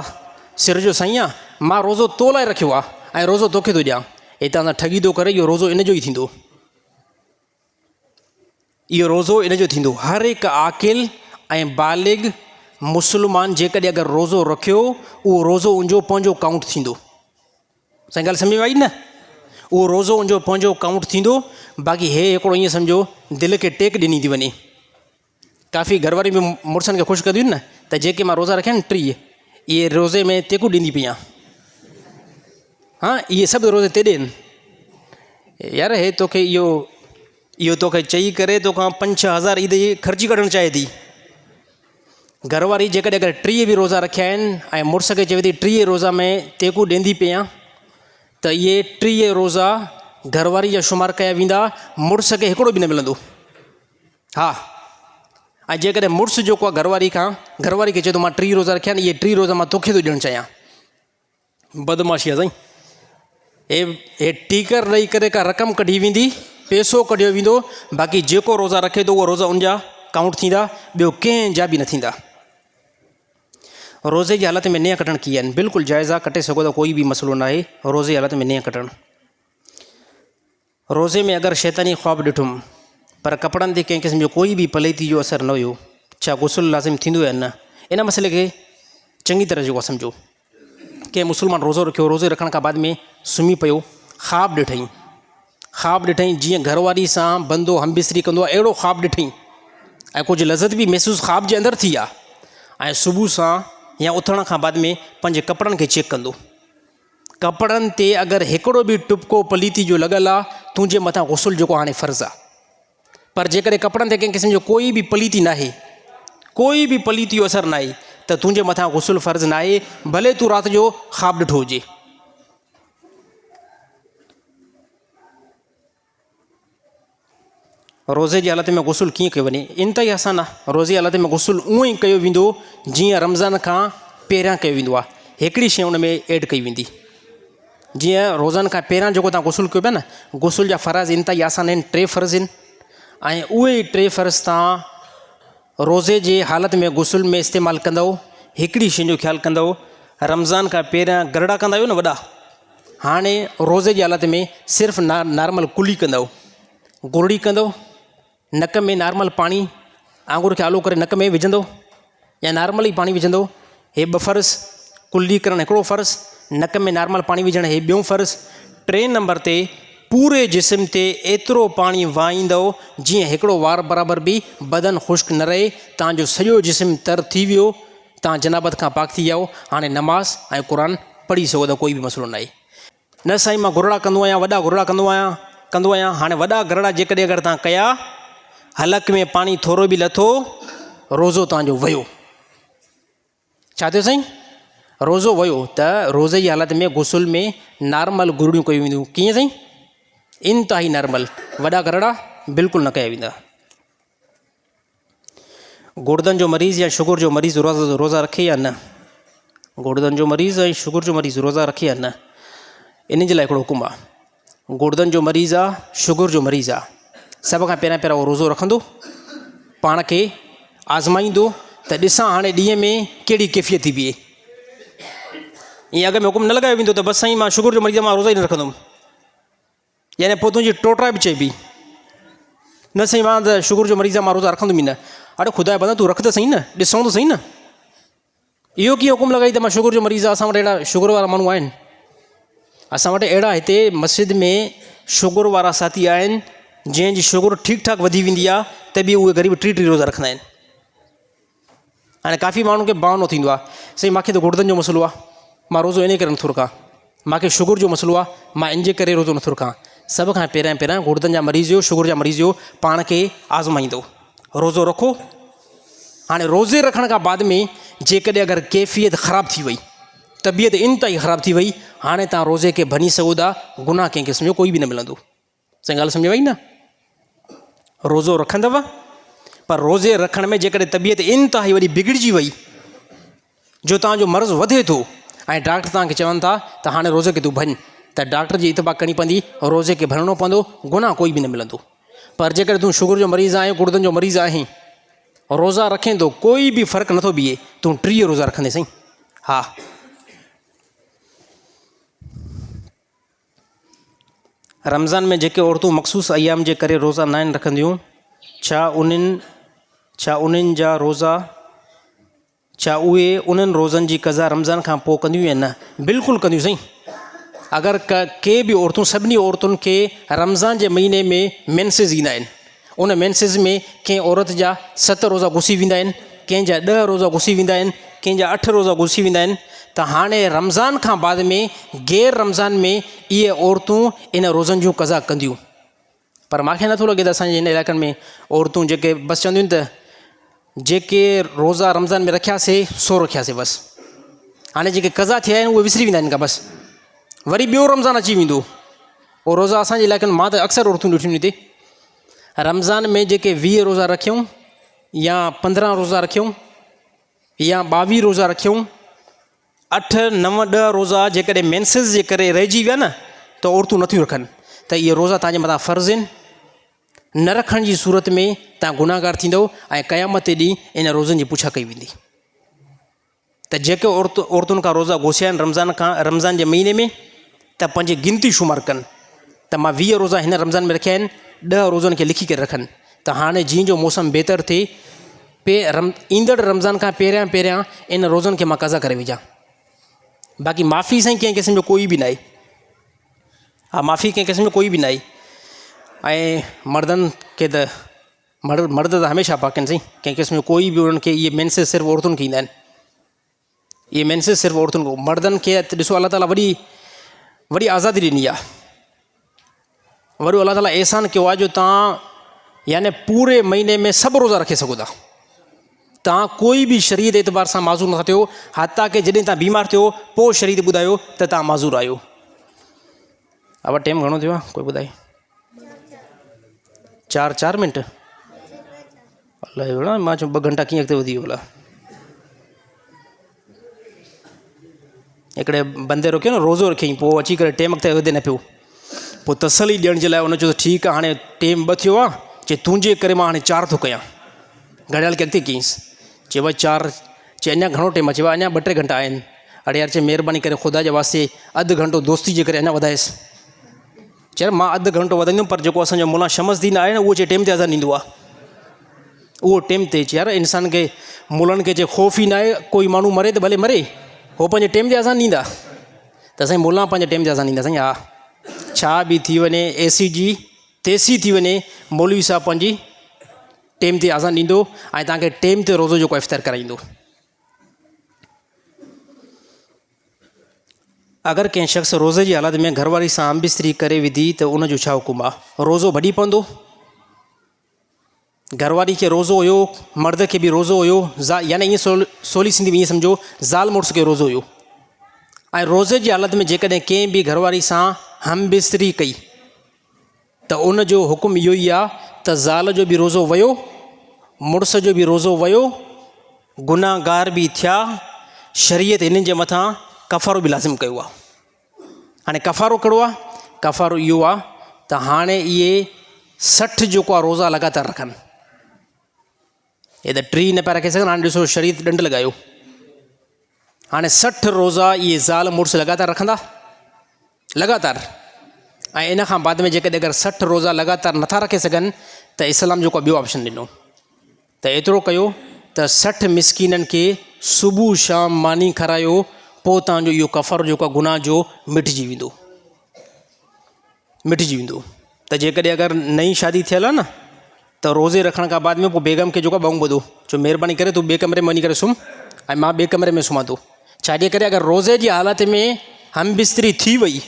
सिर जो साईं आहे, मां रोज़ो तो लाइ रखियो आहे ऐं रोज़ो तोखे थो ॾियां, हितां सां ठगी थो करे, इहो रोज़ो इन जो ई थींदो, इहो रोज़ो इन जो थींदो। हर हिकु आकिल ऐं बालिग मुस्लमान जेकॾहिं अगरि रोज़ो रखियो, उहो रोज़ो उनजो पंहिंजो काउंट थींदो। साईं ॻाल्हि सम्झ में आई न? उहो रोज़ो उनजो पंहिंजो काउंट थींदो। बाक़ी हे हिकिड़ो ईअं सम्झो दिलि खे टेक ॾिनी थी वञे। काफ़ी घरवारी में मुड़ुसनि खे ख़ुशि कंदियूं आहिनि न, त जेके मां रोज़ा रखिया आहिनि 30, इहे रोज़े में तेकू ॾींदी पई आहे, हा इहे सभु रोज़े ते ॾियनि। यार हे तोखे इहो तोखे चई करे तोखां 5-6 हज़ार ईद जी ख़र्ची कढणु चाहे थी। घरवारी जेकॾहिं अगरि 30 बि रोज़ा रखिया आहिनि ऐं मुड़ुस खे चवे थी 30 रोज़ा में तेकू ॾींदी पई आहे, त इहे 30 रोज़ा घरवारी जा शुमार कया वेंदा, मुड़ुस खे हिकिड़ो बि न मिलंदो। हा, ऐं जेकॾहिं मुड़ुसु जेको आहे घरवारी खे चए थो मां 30 रोज़ा रखिया आहिनि, इहे 30 रोज़ा मां तोखे थो ॾियणु चाहियां, बदमाशी आहे साईं। हे टीकर ॾेई करे का रक़म कढी वेंदी, पैसो कढियो वेंदो, बाक़ी जेको रोज़ा रखे थो उहो रोज़ा उनजा काउंट थींदा, ॿियो कंहिंजा बि न थींदा। रोज़े जी हालत में नेह कटणु कीअं आहिनि? बिल्कुलु जाइज़ आहे, कटे सघो था, कोई बि मसइलो न आहे। रोज़े जी हालत में नेह कटणु, रोज़े में अगरि शैतानी ख़्वाबु ॾिठुमि पर कपिड़नि ते कंहिं क़िस्म जो कोई बि पलेती जो असरु न हुयो, छा गुस्ल लाज़िम थींदो या न? इन मसइले खे चङी तरह जेको सम्झो। कंहिं मुस्लमान रोज़ो रखियो, रोज़े रखण खां बाद में सुम्ही पियो, ख़्वाबु ॾिठईं जीअं घरवारी सां बंदो हमबिस्तरी कंदो आहे, अहिड़ो ख़्वाबु ॾिठईं ऐं कुझु लज़त बि महसूसु ख़्वाब जे अंदरि थी आहे, ऐं सुबुह सां या उथण खां बाद में पंहिंजे कपिड़नि खे चेक कंदो। कपिड़नि ते अगरि हिकिड़ो बि टुपको पलीती जो लॻल आहे, तुंहिंजे मथां गुस्ल जेको हाणे फ़र्ज़ु आहे। पर जेकॾहिं कपिड़नि ते कंहिं क़िस्म जो कोई बि पलीती न आहे, कोई बि पलीती जो असरु न आहे, त तुंहिंजे मथां गुस्ल फ़र्ज़ु न आहे, भले तूं राति जो ख़्वाबु ॾिठो हुजे। रोज़े जी हालत में गुस्ल कीअं कयो वञे? इंतिहाई आसान आहे। रोज़े जी हालत में गुस्ल उअं ई कयो वेंदो जीअं रमज़ान खां पहिरियां कयो वेंदो आहे। हिकिड़ी शइ उन में ऐड कई वेंदी। जीअं रोज़ान खां पहिरियां जेको तव्हां गुस्ल कयो पिया न, गुस्ल जा फ़र्ज़ इंतिहाई आसान आहिनि, 3 फ़र्ज़ आहिनि ऐं उहे ई 3 फ़र्ज़ तव्हां रोज़े जे हालत में गुस्ल में इस्तेमालु कंदव। हिकिड़ी शइ जो ख़्यालु कंदव, रमज़ान खां पहिरियां गरड़ा कंदा आहियो न वॾा, हाणे रोज़े जी हालत में सिर्फ़ु नॉर्मल कुली कंदव, गुरड़ी कंदव, नक में नॉर्मल पाणी आंगुर खे आलो करे नक में विझंदव या नॉर्मल ई पाणी विझंदव। हे 2 फ़र्ज़, कुली करणु हिकिड़ो फ़र्ज़ु, नक में नॉर्मल पाणी विझणु हे ॿियों फ़र्ज़ु। 3 नंबर ते पूरे जिस्म ते एतिरो पाणी वाहींदव जीअं हिकिड़ो वार बराबरि बि बदन ख़ुश्क न रहे। तव्हांजो सॼो जिस्म तर थी वियो, तव्हां जनाबत खां पाक थी विया आहियो, हाणे नमाज़ ऐं क़ुर पढ़ी सघो था, कोई बि मसइलो न आहे। न साईं मां गुरड़ा कंदो आहियां, वॾा गुरड़ा कंदो आहियां। हाणे वॾा गरड़ा जेकॾहिं अगरि तव्हां कया, हलक में पाणी थोरो बि लथो, रोज़ो तव्हांजो वियो। छा थियो साईं? रोज़ो वियो। त रोज़े जी हालत में गुस्ल में नॉर्मल गुरड़ियूं कयूं वेंदियूं। कीअं साईं? इंतिहाई नॉर्मल, वॾा गरड़ा बिल्कुलु न कया वेंदा। गुर्दनि जो मरीज़ या शुगर जो मरीज़ रोज़ा रखे या न? गुर्दनि जो मरीज़ ऐं शुगर जो मरीज़ रोज़ा रखे या न, इन जे लाइ हिकिड़ो हुकुम आहे। गुर्दनि जो मरीज़ आहे, शुगर जो मरीज़ आहे, सभ खां पहिरियां उहो रोज़ो रखंदो, पाण खे आज़माईंदो त ॾिसां हाणे ॾींहं में कहिड़ी कैफ़ियत थी बीहे। ईअं अॻ में हुकुम न लॻायो वेंदो त बसि साईं मां शुगर जो मरीज़ मां रोज़ा ई न रखंदुमि, यानी पोइ तुंहिंजी टोटरा बि चइबी न साईं मां त शुगर जो मरीज़ आहे मां रोज़ा रखंदुमि ई न। अरे ख़ुदा बंदा तूं रख त सही न, ॾिसूं त सही न। इहो कीअं हुकुम लॻाई त मां शुगर जो मरीज़ आहे? असां वटि अहिड़ा शुगर वारा माण्हू आहिनि, असां वटि अहिड़ा हिते मस्जिद में शुगर वारा साथी आहिनि जंहिंजी शुगर ठीकु ठाक वधी वेंदी आहे त बि उहे ग़रीब 3 रोज़ा रखंदा आहिनि। हाणे काफ़ी माण्हुनि खे बहानो थींदो आहे, साईं मूंखे त गुर्दनि जो मसइलो आहे, मां रोज़ो इन करे नथो रखां, मूंखे शुगर जो मसइलो आहे, मां इन जे करे रोज़ो नथो रखां। सभ खां पहिरियां गुर्दनि जा मरीज़ जो, शुगर जा मरीज़ जो पाण खे आज़माईंदो, रोज़ो रखो। हाणे रोज़े रखण खां बाद में जेकॾहिं अगरि कैफ़ियत ख़राबु थी वई, तबियत इंतिहाई ख़राबु थी वई, हाणे तव्हां रोज़े खे भञी सघो था, गुनाह कंहिं क़िस्म जो कोई बि न मिलंदो। साईं ॻाल्हि सम्झ वई न? रोज़ो रखंदव, पर रोज़े रखण में जेकॾहिं तबियत इंतिहाई वॾी बिगड़जी वई, जो तव्हांजो मर्ज़ु वधे थो ऐं डॉक्टर तव्हांखे चवनि था त हाणे रोज़े खे तूं भञ, त डॉक्टर जी इतबा करणी पवंदी, रोज़े खे भञणो पवंदो, गुनाह कोई बि न मिलंदो। पर जेकॾहिं तूं शुगर जो मरीज़ आहीं, गुर्दनि जो मरीज़ आहीं, रोज़ा रखें थो, कोई बि फ़र्क़ु नथो बीहे, तूं 30 रोज़ा रखंदे साईं। हा, रमज़ान में जेके औरतूं मख़सूस अयाम जे करे रोज़ा न आहिनि रखंदियूं, छा उन्हनि जा रोज़ा, छा उहे उन्हनि रोज़नि जी क़ज़ा रमज़ान खां पोइ कंदियूं या न? बिल्कुलु कंदियूं साईं। अगरि के बि औरतूं, सभिनी औरतुनि खे रमज़ान जे महीने में मेंसिस ईंदा आहिनि, उन मेंसिस में कंहिं औरत जा 7 रोज़ा घुसी वेंदा आहिनि, कंहिंजा 10 रोज़ा घुसी वेंदा आहिनि, कंहिंजा 8 रोज़ा घुसी वेंदा आहिनि, त हाणे रमज़ान खां बाद में गैर रमज़ान में इहे औरतूं इन रोज़नि जूं क़ज़ा कंदियूं। पर मूंखे नथो लॻे त असांजे हिन इलाइक़नि में औरतूं जेके बसि चवंदियूं आहिनि त जेके रोज़ा रमज़ान में रखियासीं सो रखियासीं बसि, हाणे जेके क़ज़ा थिया आहिनि उहे विसरी वेंदा आहिनि का बसि, वरी ॿियो रमज़ान अची वेंदो। उहो रोज़ा असांजे इलाइक़नि में मां त अक्सर औरतूं ॾिठियूं हिते, रमज़ान में जेके 20 रोज़ा रखियूं या 15 रोज़ा रखियूं या 22 रोज़ा रखियूं, 8, 9, 10 रोज़ा जेकॾहिं मेंसिस जे करे रहिजी विया न, त औरतूं नथियूं रखनि, त इहे रोज़ा तव्हांजे मथां फ़र्ज़ु आहिनि। न रखण जी सूरत में तव्हां गुनाहगार थींदव ऐं क़यामत ते ॾींहुं इन रोज़नि जी पुछा कई वेंदी। त जेके औरतुनि खां रोज़ा घुसिया आहिनि रमज़ान जे महीने में, त पंहिंजी गिनती शुमार कनि त मां 20 रोज़ा हिन रमज़ान में रखिया आहिनि, 10 रोज़नि खे लिखी करे रखनि, त हाणे जीअं जो मौसम बहितर थिए ईंदड़ रमज़ान खां पहिरियां इन रोज़नि खे मां क़ज़ा करे विझां। बाक़ी माफ़ी साईं कंहिं क़िस्म जो कोई बि न आहे। हा, माफ़ी कंहिं क़िस्म जो कोई बि न आहे। ऐं मर्दनि खे त मर्द त हमेशह पाक आहिनि साईं, कंहिं क़िस्म जो कोई बि उन्हनि खे इहे मेंसिस सिर्फ़ु औरतुनि खे ईंदा आहिनि, इहे मेंसिस सिर्फ़ु औरतुनि खे। मर्दनि खे ॾिसो अलाह ताला वॾी आज़ादी ॾिनी आहे, वॾो अलाह ताला एहसान कयो आहे जो तव्हां यानी पूरे महीने में सभु रोज़ा रखे सघो था। तव्हां कोई बि शरीर एतबार सां माज़ूर नथा थियो, हता की जॾहिं तव्हां बीमार थियो पोइ शरीर ॿुधायो त तव्हां माज़ूर आहियो। अब टाइम घणो थियो आहे कोई ॿुधाए? 4 मिंट। अलाए भेण मां चयो 2 घंटा कीअं अॻिते वधी वियो भला। हिकिड़े बंदे रोकियो न, रोज़ो रखियईं, पोइ अची करे टाइम अॻिते वधे न पियो। पोइ तसली ॾियण जे लाइ उन चयो ठीकु आहे हाणे टाइम 2 थियो आहे, चए तुंहिंजे करे मां हाणे 4 थो कयां। घड़ियाल खे अॻिते कयईंसि, चए भाई 4, चए अञा घणो टाइम आहे? चए अञा 2-3 घंटा आहिनि। अड़े यार, चए महिरबानी करे ख़ुदा जे वास्ते अधु घंटो दोस्ती जे करे अञा वधाएसि। चए मां अधु घंटो वधाईंदुमि, पर जेको असांजो मुला शमसदीन आहे न उहो चए टाइम ते अज़ान ॾींदो आहे, उहो टाइम ते। चए यार इंसान खे मुलनि खे चए ख़ौफ़ ई न आहे, कोई माण्हू मरे त भले मरे, हो पंहिंजे टाइम ते अज़ान ॾींदा। त साईं मुला पंहिंजे टाइम ते अज़ान ॾींदा। साईं हा, छा बि थी वञे, एसी जी तेसी थी वञे, मौलवी साहब पंहिंजी टाइम ते अज़ान ॾींदो ऐं तव्हांखे टाइम ते रोज़ो जेको इफ़्तार कराईंदो। अगरि कंहिं शख़्स रोज़े जी हालत में घरवारी सां हमबिस्तरी करे विधी त उनजो छा हुकुम आहे? रोज़ो भॼी पवंदो? घरवारी खे रोज़ो हुयो, मर्द खे बि रोज़ो हुयो, यानी ईअं सोली सिंधी में ईअं सम्झो ज़ाल मुड़ुस खे रोज़ो हुयो, ऐं रोज़े जी हालत में जेकॾहिं कंहिं बि घरवारी सां हमबिस्तरी कई त उनजो हुकुम इहो ई आहे त ज़ाल जो बि रोज़ो वियो, मुड़ुस जो बि रोज़ो वियो, गुनाहगार बि थिया, शरीयत हिननि जे मथां कफ़ारो बि लाज़िम कयो आहे। हाणे कफ़ारो कहिड़ो आहे? कफ़ारो इहो आहे त हाणे इहे 60 जेको आहे रोज़ा लगातार रखनि। हे त 3 न पिया रखे सघनि, हाणे ॾिसो शरीयत ॾंड लॻायो, हाणे 60 रोज़ा इहे ज़ाल मुड़ुस लगातार रखंदा, लगातार। ऐं इन खां बाद में जेकॾहिं अगरि 60 रोज़ा लगातार नथा रखे सघनि त इस्लाम जेको ॿियो ऑप्शन ॾिनो त एतिरो कयो त 60 मिसकीननि खे सुबुह शाम मानी खारायो, पोइ तव्हांजो इहो कफ़ारो जेको आहे गुनाह जो मिटिजी वेंदो, मिटिजी वेंदो। त जेकॾहिं अगरि नई शादी थियल आहे न त रोज़े रखण खां बाद में पोइ बेगम खे जेको आहे ॿऊं ॿधो, छो महिरबानी करे तूं ॿिए कमरे में वञी करे सुम्ह ऐं मां ॿिए कमरे में सुम्हां थो। छाजे करे? अगरि रोज़े जी हालत में हमबिस्तरी थी वई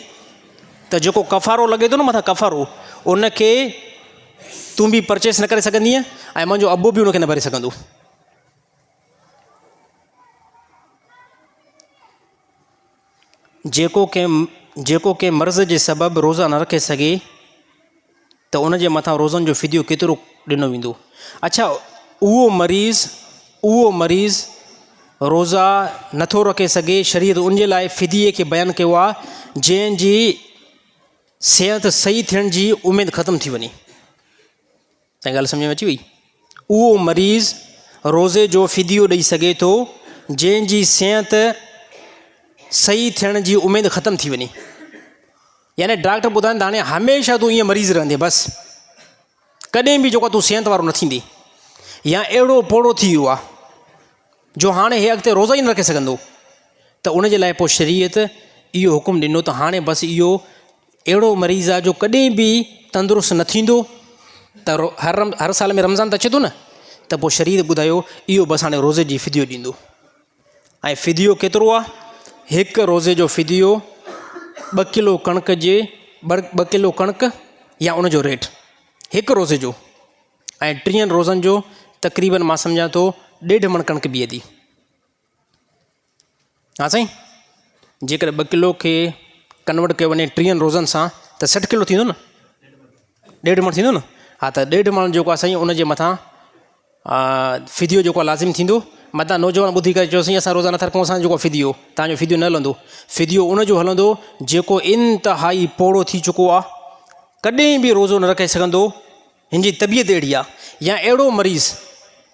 त जेको कफ़ारो लॻे थो न मथां कफ़ारो, उनखे तूं बि परचेस न करे सघंदीअं ऐं मुंहिंजो अबो बि उनखे न भरे सघंदो। जेको कंहिं मर्ज़ जे सबबु रोज़ा न रखे सघे त उनजे मथां रोज़नि जो फ़िदियो केतिरो ॾिनो वेंदो? अच्छा, उहो मरीज़ रोज़ा नथो रखे सघे, शरीयत उनजे लाइ फ़िदिये खे बयानु कयो आहे जंहिंजी सिहत सही थियण जी उमेदु ख़तमु थी वञे। तव्हां ॻाल्हि सम्झ में अची वई? उहो मरीज़ रोज़े जो फ़िदियो ॾेई सघे थो जंहिंजी सिहत सही थियण जी उमेदु ख़तमु थी वञे। यानी डॉक्टर ॿुधाइनि त हाणे हमेशह तूं ईअं मरीज़ रहंदे, बसि कॾहिं बि जेको तूं सिहत वारो न थींदी, या अहिड़ो पोड़ो थी वियो आहे जो हाणे हे अॻिते रोज़ा ई न रखे सघंदो, त उनजे लाइ पोइ शरीयत इहो हुकुम ॾिनो त हाणे बसि इहो अहिड़ो मरीज़ आहे जो कॾहिं बि तंदुरुस्त न थींदो। त हर साल में रमज़ान त अचे थो न, त पोइ शरीयत ॿुधायो इहो बसि हाणे रोज़े जी फ़िदियो ॾींदो। ऐं फ़िदियो केतिरो आहे? 1 रोज़े जो फ़िदियो 2 किलो कणिक जे 2 किलो कणिक या उनजो रेट 1 रोज़े जो, ऐं 3 रोज़नि जो तक़रीबन मां सम्झां थो 1.5 मण कणिक बीहे थी। हा साईं, जेकॾहिं 2 किलो खे कन्वर्ट कयो वञे 3 रोज़नि सां त 60 किलो थींदो न, 1.5 मण थींदो न। हा, त 1.5 मण जेको आहे साईं उनजे मथां फ़िदियो जेको आहे लाज़िम थींदो। मथां नौजवान ॿुधी करे चयो साईं असां रोज़ा नथा रखूं, असांजो जेको फ़िदियो, तव्हांजो फ़िदियो न हलंदो। फ़िदियो उनजो हलंदो जेको इंतिहाई पोड़ो थी चुको आहे, कॾहिं बि रोज़ो न रखे सघंदो, हिन जी तबियत अहिड़ी आहे, या अहिड़ो मरीज़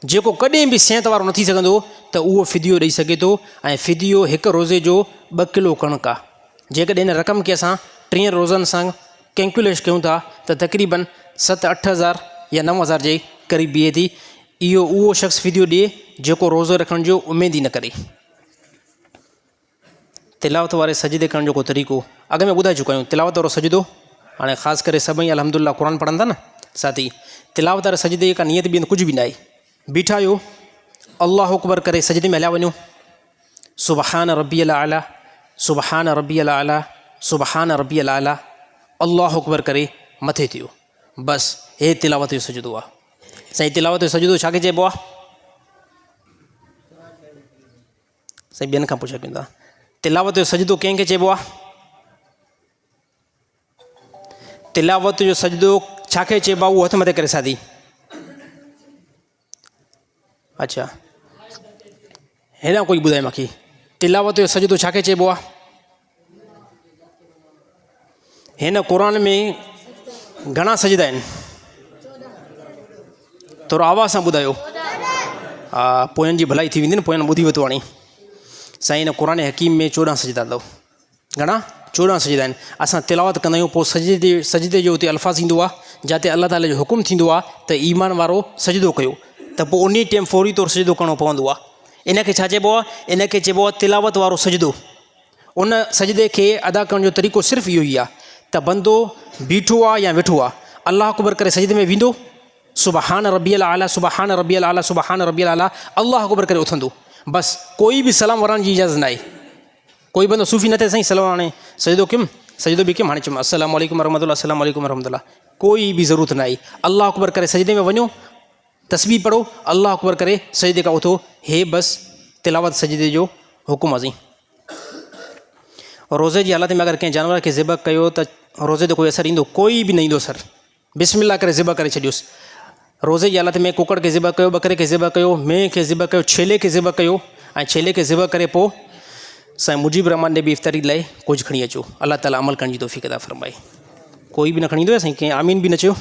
जेको कॾहिं बि सिहत वारो न थी सघंदो, त उहो फ़िदियो ॾेई सघे थो। ऐं फ़िदियो 1 रोज़े जो 2 किलो कणिक आहे। जेकॾहिं हिन रक़म खे असां 3 रोज़नि सां कैलकुलेट कयूं था त तक़रीबन 7-8 हज़ार या 9 हज़ार जे क़रीब बीहे थी। इहो उहो शख़्स फ़िदियो ॾिए जेको रोज़ो रखण जो उमेद ई न करे। तिलावत वारे सजदे करण जो को तरीक़ो अॻ में ॿुधाए चुका आहियूं। तिलावत वारो सजदो, हाणे ख़ासि करे सभई अल्हम्दुलिल्लाह क़ुर पढ़नि था न साथी, तिलावत वारे सजदे का नियत बि कुझु बि न आहे। बीठा आहियो, अल्लाहु अकबर करे सजदे में हलिया वञो, सुबहान रब्बियल आला, सुबहान रब्बियल आला, सुबहान रब्बियल आला, अल्लाहु अकबर करे मथे थियो, बसि हे तिलावत जो सजदो आहे। साईं तिलावत जो सजदो छा खे चइबो आहे? साईं ॿियनि खां पुछा कयूं था, तिलावत जो सजदो कंहिंखे चइबो आहे? तिलावत जो सजदो छाखे चइबो आहे, उहो हथ मथे करे सादी। अच्छा, हेॾां कोई ॿुधाए मूंखे, तिलावत जो सजदो छाखे चइबो आहे? हिन क़ुर में घणा सजदा आहिनि? थोरो आवाज़ सां ॿुधायो। हा, पोयनि जी भलाई थी वेंदी न, पोयनि ॿुधी वरितो हाणे। साईं हिन क़ुर हकीम में 14 सजदा अथव। घणा? 14 सजदा आहिनि। असां तिलावत कंदा आहियूं, पोइ सजदे जो उते अल्फाज़ ईंदो आहे, जिते अलाह ताला जो हुकुम थींदो आहे त ईमान वारो सजदो कयो, त पोइ उन टाइम फौरी तौरु सजदो करिणो पवंदो आहे। इनखे छा चइबो आहे? इनखे चइबो आहे तिलावत वारो सजदो। उन सजदे खे अदा करण जो तरीक़ो सिर्फ़ु इहो ई आहे त बंदो बीठो आहे या वेठो आहे, अलाह अकबर करे सजदे में वेंदो, सुबहान रबियल आला, सुबहान रबियल आला, सुबहान रबियल आला, अलाह अकबर करे उथंदो। बसि कोई बि सलाम वरण जी इजाज़त न आहे। कोई बंदो सूफ़ी न थिए साईं सलाम हाणे सजदो कयुमि, सजदो बि कयुमि, हाणे चयुमि अस्सलामु अलैकुम वरहमतुल्लाह, अस्सलामु अलैकुम वरहमतुल्लाह, कोई बि ज़रूरत न आहे। अलाह अकबर करे सजदे में वञो, तस्बीह पढ़ो, अलाह अकबर करे सजदे खां उथो, हे बसि तिलावत सजदे जो हुकुम आहे। रोज़े जी हालत में अगरि कंहिं जानवर खे ज़िबह कयो त रोज़े ते कोई असरु ईंदो? कोई बि न ईंदो असरु। बिस्मिल्लाह करे ज़िबह करे छॾियोसि। रोज़े जी हालत में कुकड़ खे ज़िबह कयो, बकरे खे ज़िबह कयो, मेंह खे ज़िबह कयो, छेले खे ज़िबह कयो, ऐं छेले खे ज़िबह करे पोइ साईं मुजीब रहमान ने बि इफ़्तारी लाइ कुझु खणी अचो। अलाह ताला अमल करण जी तौफ़ीक़ अता फ़रमाए। कोई बि न खणी ईंदो आहे साईं, कंहिं आमीन बि न चयो।